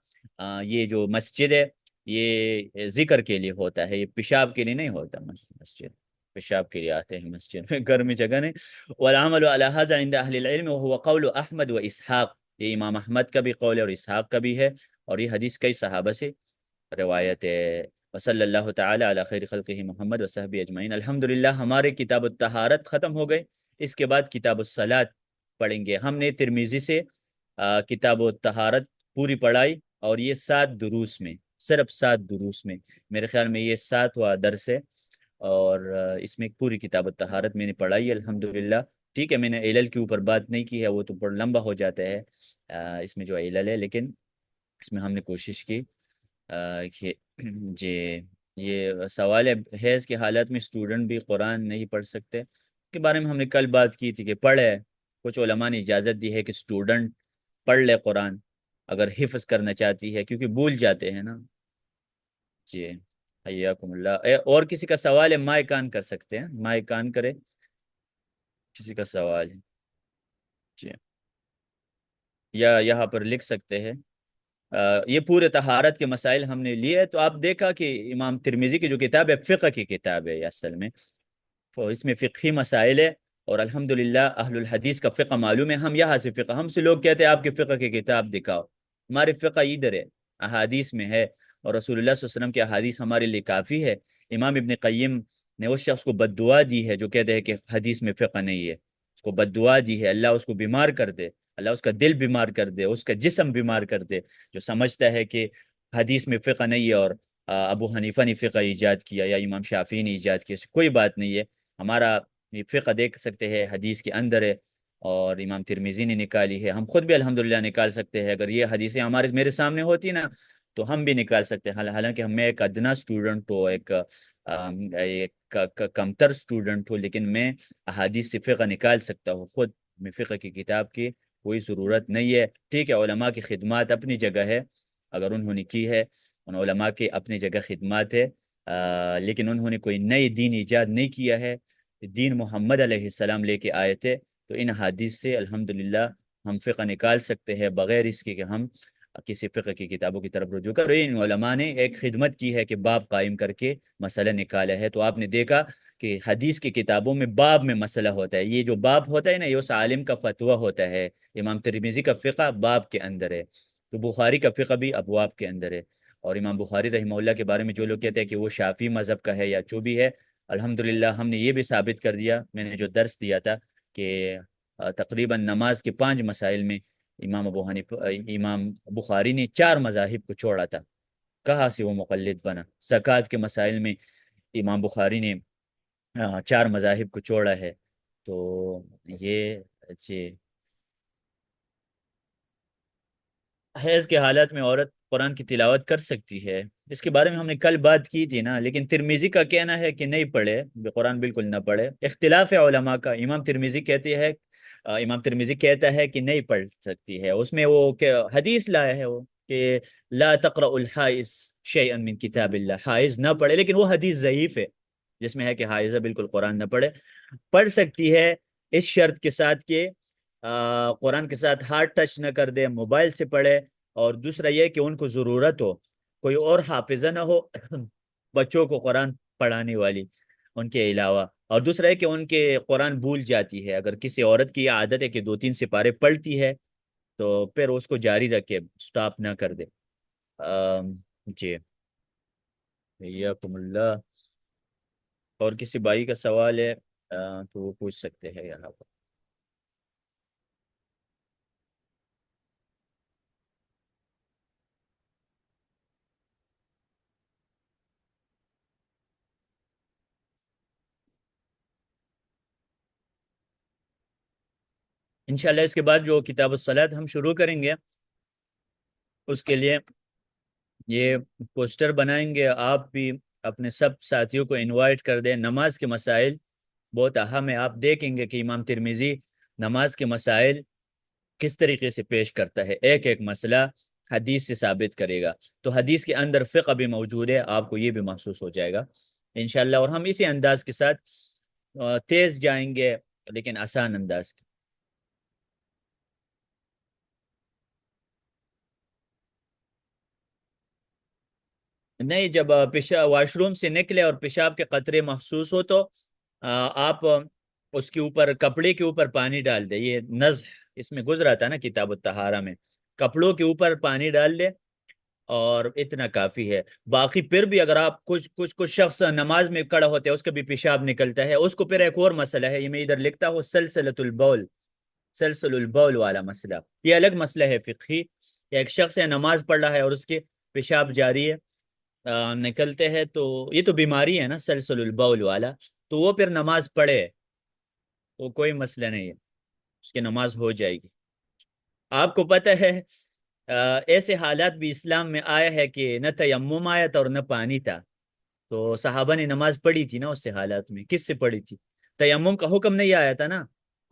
یہ جو مسجد ہے یہ ذکر کے لیے ہوتا ہے، یہ پیشاب کے لیے نہیں ہوتا مسجد، پیشاب کے لیے آتے ہیں مسجد میں، گھر میں جگہ نہیں۔ والعمل على هذا عند اہل العلم وهو قول احمد و اسحاق، یہ امام احمد کا بھی قول ہے اور اسحاق کا بھی ہے، اور یہ حدیث کئی صحابہ سے روایت ہے۔ وصلی اللہ تعالی علی خیر خلقہ محمد وصحبہ اجمعین۔ الحمدللہ ہمارے کتاب الطہارت ختم ہو گئے، اس کے بعد کتاب الصلاۃ پڑھیں گے۔ ہم نے ترمیزی سے کتاب الطہارت پوری پڑھائی، اور یہ 7 دروس میں، صرف 7 دروس میں، میرے خیال میں یہ 7واں درس ہے، اور اس میں پوری کتاب الطہارت میں نے پڑھائی الحمدللہ۔ ٹھیک ہے، میں نے علل کے اوپر بات نہیں کی ہے، وہ تو بڑا لمبا ہو جاتا ہے اس میں جو علل ہے، لیکن اس میں ہم نے کوشش کی کہ جی یہ سوال ہے حیض کے حالات میں اسٹوڈنٹ بھی قرآن نہیں پڑھ سکتے، اس کے بارے میں ہم نے کل بات کی تھی کہ پڑھے، کچھ علماء نے اجازت دی ہے کہ اسٹوڈنٹ پڑھ لے قرآن اگر حفظ کرنا چاہتی ہے، کیونکہ بھول جاتے ہیں نا۔ جی حیاکم اللہ۔ اور کسی کا سوال ہے مائک آن کر سکتے ہیں، مائک آن کرے، کسی کا سوال ہے جی، یا یہاں پر لکھ سکتے ہیں۔ یہ پورے طہارت کے مسائل ہم نے لیے، تو آپ دیکھا کہ امام ترمیزی کی جو کتاب ہے فقہ کی کتاب ہے یہ اصل میں، تو اس میں فقہی مسائل ہے، اور الحمدللہ اہل الحدیث کا فقہ معلوم ہے۔ ہم یہاں سے فقہ، ہم سے لوگ کہتے ہیں آپ کی فقہ کی کتاب دکھاؤ، ہمارے فقہ ادھر ہے، احادیث میں ہے، اور رسول اللہ صلی اللہ علیہ وسلم کی احادیث ہمارے لیے کافی ہے۔ امام ابن قیم نے اس شخص کو بد دعا دی ہے جو کہتے ہیں کہ حدیث میں فقہ نہیں ہے، اس کو بد دعا دی ہے، اللہ اس کو بیمار کر دے، اللہ اس کا دل بیمار کر دے، اس کا جسم بیمار کر دے، جو سمجھتا ہے کہ حدیث میں فقہ نہیں ہے، اور ابو حنیفہ نے فقہ ایجاد کیا یا امام شافعی نے ایجاد کیا، کوئی بات نہیں ہے۔ ہمارا یہ فقہ دیکھ سکتے ہیں حدیث کے اندر ہے، اور امام ترمیزی نے نکالی ہے، ہم خود بھی الحمدللہ نکال سکتے ہیں، اگر یہ حدیثیں ہمارے میرے سامنے ہوتی نا تو ہم بھی نکال سکتے ہیں، حالانکہ میں ایک ادنا اسٹوڈنٹ ہوں، ایک کمتر اسٹوڈنٹ ہوں، لیکن میں احادیث سے فقہ نکال سکتا ہوں خود، میں فقہ کی کتاب کی کوئی ضرورت نہیں ہے۔ ٹھیک ہے، علماء کی خدمات اپنی جگہ ہے، اگر انہوں نے کی ہے، ان علماء کی اپنی جگہ خدمات ہے، لیکن انہوں نے کوئی نئی دین ایجاد نہیں کیا ہے، دین محمد علیہ السلام لے کے آئے تھے، تو ان حدیث سے الحمدللہ ہم فقہ نکال سکتے ہیں بغیر اس کے کہ ہم کسی فقہ کی کتابوں کی طرف رجوع کر رہے ہیں۔ ان علماء نے ایک خدمت کی ہے کہ باب قائم کر کے مسئلہ نکالا ہے، تو آپ نے دیکھا کہ حدیث کی کتابوں میں باب میں مسئلہ ہوتا ہے، یہ جو باب ہوتا ہے نا یہ اس عالم کا فتویٰ ہوتا ہے، امام ترمذی کا فقہ باب کے اندر ہے، تو بخاری کا فقہ بھی ابواب کے اندر ہے، اور امام بخاری رحمہ اللہ کے بارے میں جو لوگ کہتے ہیں کہ وہ شافعی مذہب کا ہے یا جو بھی ہے، الحمدللہ ہم نے یہ بھی ثابت کر دیا، میں نے جو درس دیا تھا کہ تقریباً نماز کے 5 مسائل میں امام ابو حنیفہ امام بخاری نے 4 مذاہب کو چھوڑا تھا، کہاں سے وہ مقلد بنا؟ زکوٰۃ کے مسائل میں امام بخاری نے 4 مذاہب کو چھوڑا ہے، تو یہ جی حیض کے حالات میں عورت قرآن کی تلاوت کر سکتی ہے، اس کے بارے میں ہم نے کل بات کی تھی نا، لیکن ترمیزی کا کہنا ہے کہ نہیں پڑھے، قرآن بالکل نہ پڑھے، اختلاف ہے علماء کا۔ امام ترمیزی کہتے ہیں امام ترمیزی کہتا ہے کہ نہیں پڑھ سکتی ہے، اس میں وہ کہ حدیث لایا ہے وہ کہ لا تقرأ الحائض شیئا من کتاب اللہ، حائض نہ پڑھے، لیکن وہ حدیث ضعیف ہے جس میں ہے کہ حائضہ بالکل قرآن نہ پڑھے۔ پڑھ سکتی ہے اس شرط کے ساتھ کہ قرآن کے ساتھ ہاتھ ٹچ نہ کر دے، موبائل سے پڑھے، اور دوسرا یہ کہ ان کو ضرورت ہو، کوئی اور حافظہ نہ ہو بچوں کو قرآن پڑھانے والی ان کے علاوہ، اور دوسرا ہے کہ ان کے قرآن بھول جاتی ہے، اگر کسی عورت کی یہ عادت ہے کہ 2-3 سپارے پڑھتی ہے تو پھر اس کو جاری رکھے، سٹاپ نہ کر دے۔ جی حیاکم اللہ۔ اور کسی بھائی کا سوال ہے تو وہ پوچھ سکتے ہیں یہاں پر۔ انشاءاللہ اس کے بعد جو کتاب الصلاۃ ہم شروع کریں گے اس کے لیے یہ پوسٹر بنائیں گے، آپ بھی اپنے سب ساتھیوں کو انوائٹ کر دیں۔ نماز کے مسائل بہت اہم ہے، آپ دیکھیں گے کہ امام ترمیزی نماز کے مسائل کس طریقے سے پیش کرتا ہے، ایک ایک مسئلہ حدیث سے ثابت کرے گا، تو حدیث کے اندر فقہ بھی موجود ہے، آپ کو یہ بھی محسوس ہو جائے گا انشاءاللہ، اور ہم اسی انداز کے ساتھ تیز جائیں گے لیکن آسان انداز کے۔ نہیں، جب پیشاب واش روم سے نکلے اور پیشاب کے قطرے محسوس ہو تو آپ اس کے اوپر، کپڑے کے اوپر پانی ڈال دیں. یہ نزح اس میں گزرا تھا نا کتاب الطہارہ میں. کپڑوں کے اوپر پانی ڈال دے اور اتنا کافی ہے. باقی پھر بھی اگر آپ کچھ شخص نماز میں کھڑا ہوتے ہیں، اس کا بھی پیشاب نکلتا ہے، اس کو پھر ایک اور مسئلہ ہے، یہ میں ادھر لکھتا ہوں، سلسلۃ البول، سلسل البول والا مسئلہ. یہ الگ مسئلہ ہے فقہی. ایک شخص ہے نماز پڑھ رہا ہے اور اس کے پیشاب جاری ہے، نکلتے ہیں، تو یہ تو بیماری ہے نا سلسل البول والا، تو وہ پھر نماز پڑھے، وہ کوئی مسئلہ نہیں ہے، اس کی نماز ہو جائے گی. آپ کو پتہ ہے ایسے حالات بھی اسلام میں آیا ہے کہ نہ تیمم آیا تھا اور نہ پانی تھا، تو صحابہ نے نماز پڑھی تھی نا اس سے حالات میں. کس سے پڑھی تھی؟ تیمم کا حکم نہیں آیا تھا نا،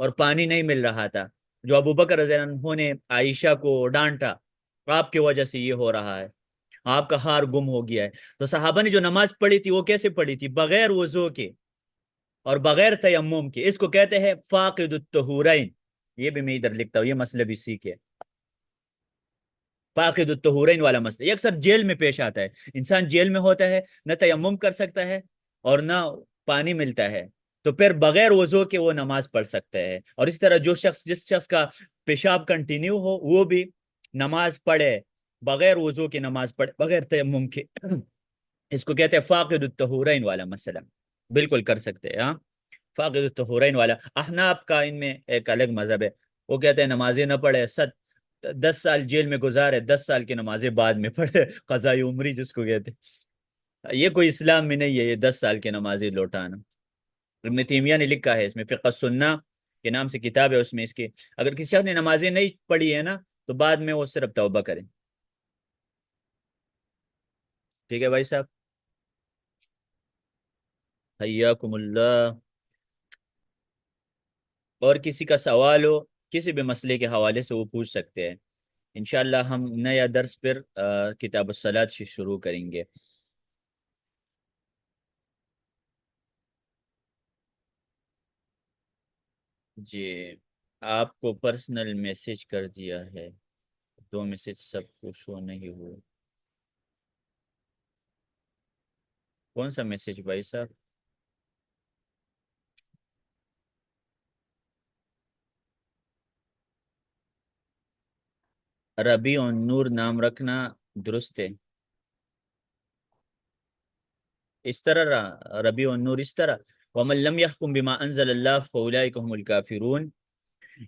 اور پانی نہیں مل رہا تھا. جو ابو بکر رضی اللہ عنہ نے عائشہ کو ڈانٹا، آپ کی وجہ سے یہ ہو رہا ہے، آپ کا ہار گم ہو گیا ہے. تو صحابہ نے جو نماز پڑھی تھی وہ کیسے پڑھی تھی؟ بغیر وضو کے اور بغیر تیمم کے. اس کو کہتے ہیں فاقد الطہورین. یہ بھی میں ادھر لکھتا ہوں، یہ مسئلہ بھی سیکھے. فاقد الطہورین والا مسئلہ یہ اکثر جیل میں پیش آتا ہے. انسان جیل میں ہوتا ہے، نہ تیمم کر سکتا ہے اور نہ پانی ملتا ہے، تو پھر بغیر وضو کے وہ نماز پڑھ سکتا ہے. اور اس طرح جس شخص کا پیشاب کنٹینیو ہو وہ بھی نماز پڑھے، بغیر وضو کی نماز پڑھے، بغیر تیمم کے. اس کو کہتے ہیں فاقد الطہورین والا مسئلہ. بالکل کر سکتے ہیں. ہاں، فاقد الطہورین والا. احناف کا ان میں ایک الگ مذہب ہے، وہ کہتے ہیں نمازیں نہ پڑھے، 10 سال جیل میں گزارے، 10 سال کی نمازیں بعد میں پڑھے، قضاء عمری جس کو کہتے ہیں. یہ کوئی اسلام میں نہیں ہے یہ 10 سال کی نمازیں لوٹانا. ابن تیمیہ نے لکھا ہے اس میں، فقہ السنہ کے نام سے کتاب ہے، اس میں اس کی اگر کسی شخص نے نمازیں نہیں پڑھی ہے نا تو بعد میں وہ صرف توبہ کریں. ٹھیک ہے بھائی صاحب، حیاکم اللہ. اور کسی کا سوال ہو کسی بھی مسئلے کے حوالے سے وہ پوچھ سکتے ہیں. انشاءاللہ ہم نیا درس پھر کتاب الصلاۃ سے شروع کریں گے. جی، آپ کو پرسنل میسج کر دیا ہے، 2 میسج سب کو شو نہیں ہوئے. کون سا میسج بھائی صاحب؟ ربیع النور نام رکھنا درست ہے؟ اس طرح ربیع النور اس طرح، وَمَن لَمْ يَحْكُمْ بِمَا أَنزَلَ اللَّهُ فَأُولَٰئِكَ هُمُ الْكَافِرُونَ.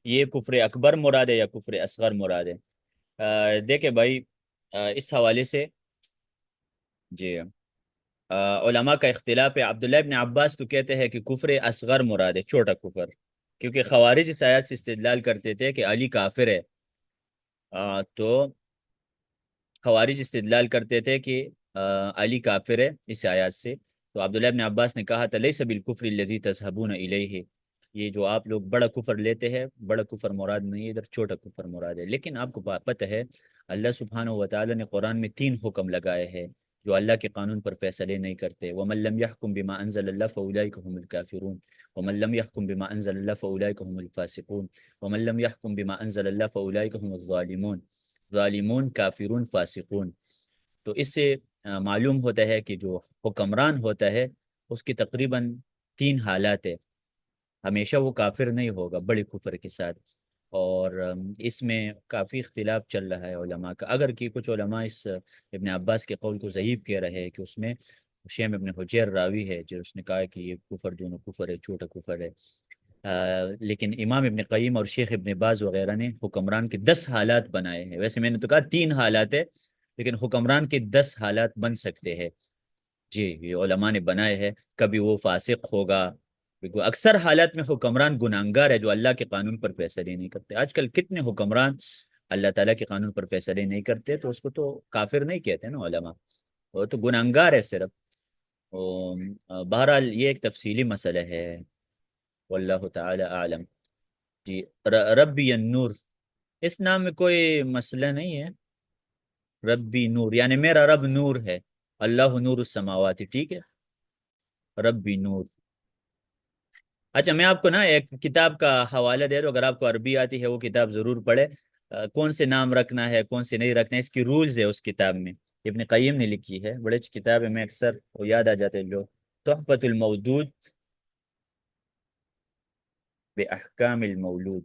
یہ کفر اکبر مراد ہے یا کفر اصغر مراد ہے؟ دیکھیں بھائی، اس حوالے سے جی علماء کا اختلاف ہے. عبداللہ ابن عباس تو کہتے ہیں کہ کفر اصغر مراد ہے، چھوٹا کفر، کیونکہ خوارج اس آیات سے استدلال کرتے تھے کہ علی کافر ہے. تو خوارج استدلال کرتے تھے کہ علی کافر ہے اس آیات سے. تو عبداللہ ابن عباس نے کہا تھا لیس بالکفر الذی تذهبون الیہ، یہ جو آپ لوگ بڑا کفر لیتے ہیں، بڑا کفر مراد نہیں ہے، ادھر چھوٹا کفر مراد ہے. لیکن آپ کو پتہ ہے اللہ سبحانہ و تعالی نے قرآن میں 3 حکم لگائے ہیں جو اللہ کے قانون پر فیصلے نہیں کرتے. وَمَن لَمْ يَحْكُمْ بِمَا أَنزَلَ اللَّهُ فَأُولَٰئِكَ هُمُ الْكَافِرُونَ وَمَن لَمْ يَحْكُمْ بِمَا أَنزَلَ اللَّهُ فَأُولَٰئِكَ هُمُ الْفَاسِقُونَ وَمَن لَمْ يَحْكُمْ بِمَا أَنزَلَ اللَّهُ فَأُولَٰئِكَ هُمُ الظَّالِمُونَ. ظالمون، کافرون، فاسقون. تو اس سے معلوم ہوتا ہے کہ جو حکمران ہوتا ہے اس کی تقریباً 3 حالات ہے. ہمیشہ وہ کافر نہیں ہوگا بڑے کفر کے ساتھ. اور اس میں کافی اختلاف چل رہا ہے علماء کا. اگر کہ کچھ علماء اس ابن عباس کے قول کو ضعیف کہہ رہے ہیں کہ اس میں شیم ابن حجیر راوی ہے جو اس نے کہا کہ یہ کفر دونوں کفر ہے، چھوٹا کفر ہے. لیکن امام ابن قیم اور شیخ ابن باز وغیرہ نے حکمران کے 10 حالات بنائے ہیں. ویسے میں نے تو کہا 3 حالات ہے، لیکن حکمران کے 10 حالات بن سکتے ہیں. جی، یہ علماء نے بنائے ہیں. کبھی وہ فاسق ہوگا، اکثر حالات میں حکمران گناہگار ہے جو اللہ کے قانون پر فیصلے نہیں کرتے. آج کل کتنے حکمران اللہ تعالیٰ کے قانون پر فیصلے نہیں کرتے، تو اس کو تو کافر نہیں کہتے نا علماء، وہ تو گناہگار ہے صرف. بہرحال یہ ایک تفصیلی مسئلہ ہے، واللہ تعالی اعلم. جی، ربی النور، اس نام میں کوئی مسئلہ نہیں ہے. ربی نور یعنی میرا رب نور ہے، اللہ نور السماوات، ٹھیک ہے، ربی نور. اچھا، میں آپ کو نا ایک کتاب کا حوالہ دے دوں، اگر آپ کو عربی آتی ہے وہ کتاب ضرور پڑھے. کون سے نام رکھنا ہے کون سے نہیں رکھنا ہے، اس کی رولز ہے اس کتاب میں. ابن قیم نے لکھی ہے، بڑی اچھی کتاب ہے، میں اکثر وہ یاد آ جاتے ہیں لوگ، تحفۃ المودود باحکام المولود،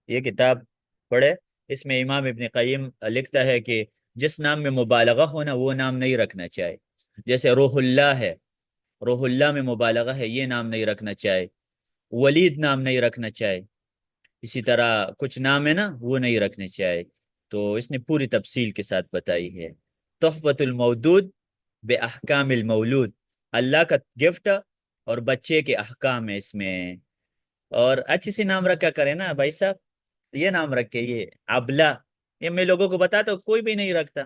یہ کتاب پڑھے۔ اس میں امام ابن قیم لکھتا ہے کہ جس نام میں مبالغہ ہونا وہ نام نہیں رکھنا چاہے، جیسے روح اللہ ہے، روح اللہ میں مبالغہ ہے، یہ نام نہیں رکھنا چاہے، ولید نام نہیں رکھنا چاہے، اسی طرح کچھ نام ہے نا وہ نہیں رکھنے چاہے۔ تو اس نے پوری تفصیل کے ساتھ بتائی ہے، تحفۃ المودود بے احکام المولود، اللہ کا گفٹ اور بچے کے احکام ہے اس میں۔ اور اچھی سی نام رکھا کرے نا بھائی صاحب، یہ نام رکھے، یہ ابلا، یہ میں لوگوں کو بتاتا ہوں کوئی بھی نہیں رکھتا،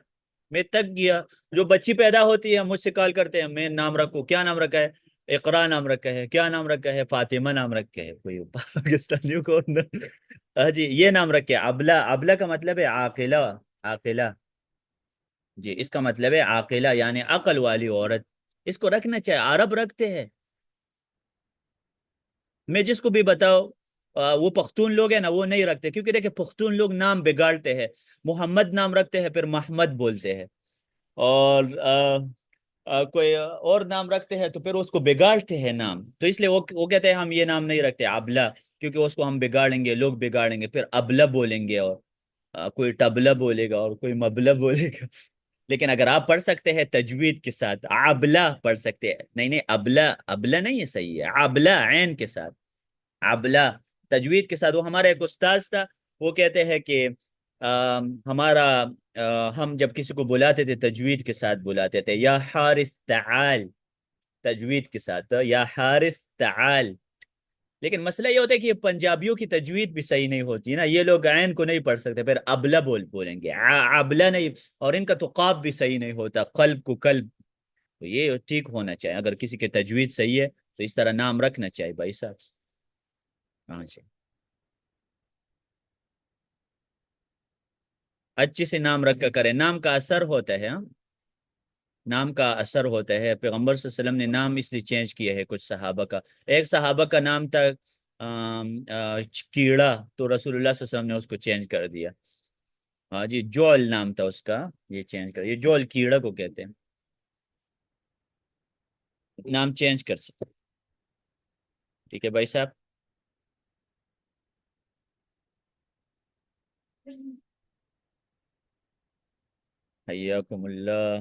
میں تک گیا، جو بچی پیدا ہوتی ہے مجھ سے کال کرتے ہیں میں نام رکھوں، کیا نام رکھا ہے؟ اقرا نام رکھا ہے، کیا نام رکھا ہے؟ فاطمہ نام رکھا ہے، کوئی پاکستانیوں کو ہاں جی یہ نام رکھے ابلا، ابلا کا مطلب ہے عاقلہ، عاقلہ، جی اس کا مطلب ہے عاقلہ یعنی عقل والی عورت، اس کو رکھنا چاہے، عرب رکھتے ہیں، میں جس کو بھی بتاؤ وہ پختون لوگ ہیں نا وہ نہیں رکھتے، کیونکہ دیکھیں پختون لوگ نام بگاڑتے ہیں، محمد نام رکھتے ہیں پھر محمد بولتے ہیں، اور کوئی اور نام رکھتے ہیں تو پھر اس کو بگاڑتے ہیں نام، تو اس لیے وہ کہتے ہیں ہم یہ نام نہیں رکھتے ابلا، کیونکہ اس کو ہم بگاڑیں گے، لوگ بگاڑیں گے، پھر ابلا بولیں گے، اور کوئی ٹبلا بولے گا اور کوئی مبلا بولے گا، لیکن اگر آپ پڑھ سکتے ہیں تجوید کے ساتھ ابلا پڑھ سکتے ہیں، نہیں نہیں ابلا، ابلا نہیں ہے، صحیح ہے ابلا عین کے ساتھ، ابلا تجوید کے ساتھ۔ وہ ہمارا ایک استاذ تھا، وہ کہتے ہیں کہ ہمارا ہم جب کسی کو بلاتے تھے تجوید کے ساتھ بلاتے تھے، یا حارث تعال، تجوید کے ساتھ یا حارث تعال، لیکن مسئلہ یہ ہوتا ہے کہ یہ پنجابیوں کی تجوید بھی صحیح نہیں ہوتی نا، یہ لوگ عین کو نہیں پڑھ سکتے، پھر ابلا بولیں گے، ابلا نہیں، اور ان کا تو قاف بھی صحیح نہیں ہوتا، قلب کو قلب، تو یہ ٹھیک ہونا چاہیے، اگر کسی کی تجوید صحیح ہے تو اس طرح نام رکھنا چاہیے بھائی صاحب۔ ہاں جی، اچھے سے نام رکھا کرے، نام کا اثر ہوتا ہے، ہاں نام کا اثر ہوتا ہے، پیغمبر صلی اللہ علیہ وسلم نے نام اس لیے چینج کیا ہے کچھ صحابہ کا، ایک صحابہ کا نام تھا کیڑا، تو رسول اللہ صلی اللہ علیہ وسلم نے اس کو چینج کر دیا، ہاں جی جول نام تھا اس کا، یہ چینج کر، یہ جول کیڑا کو کہتے ہیں، نام چینج کر سکتے، ٹھیک ہے بھائی صاحب، حیاکم اللہ۔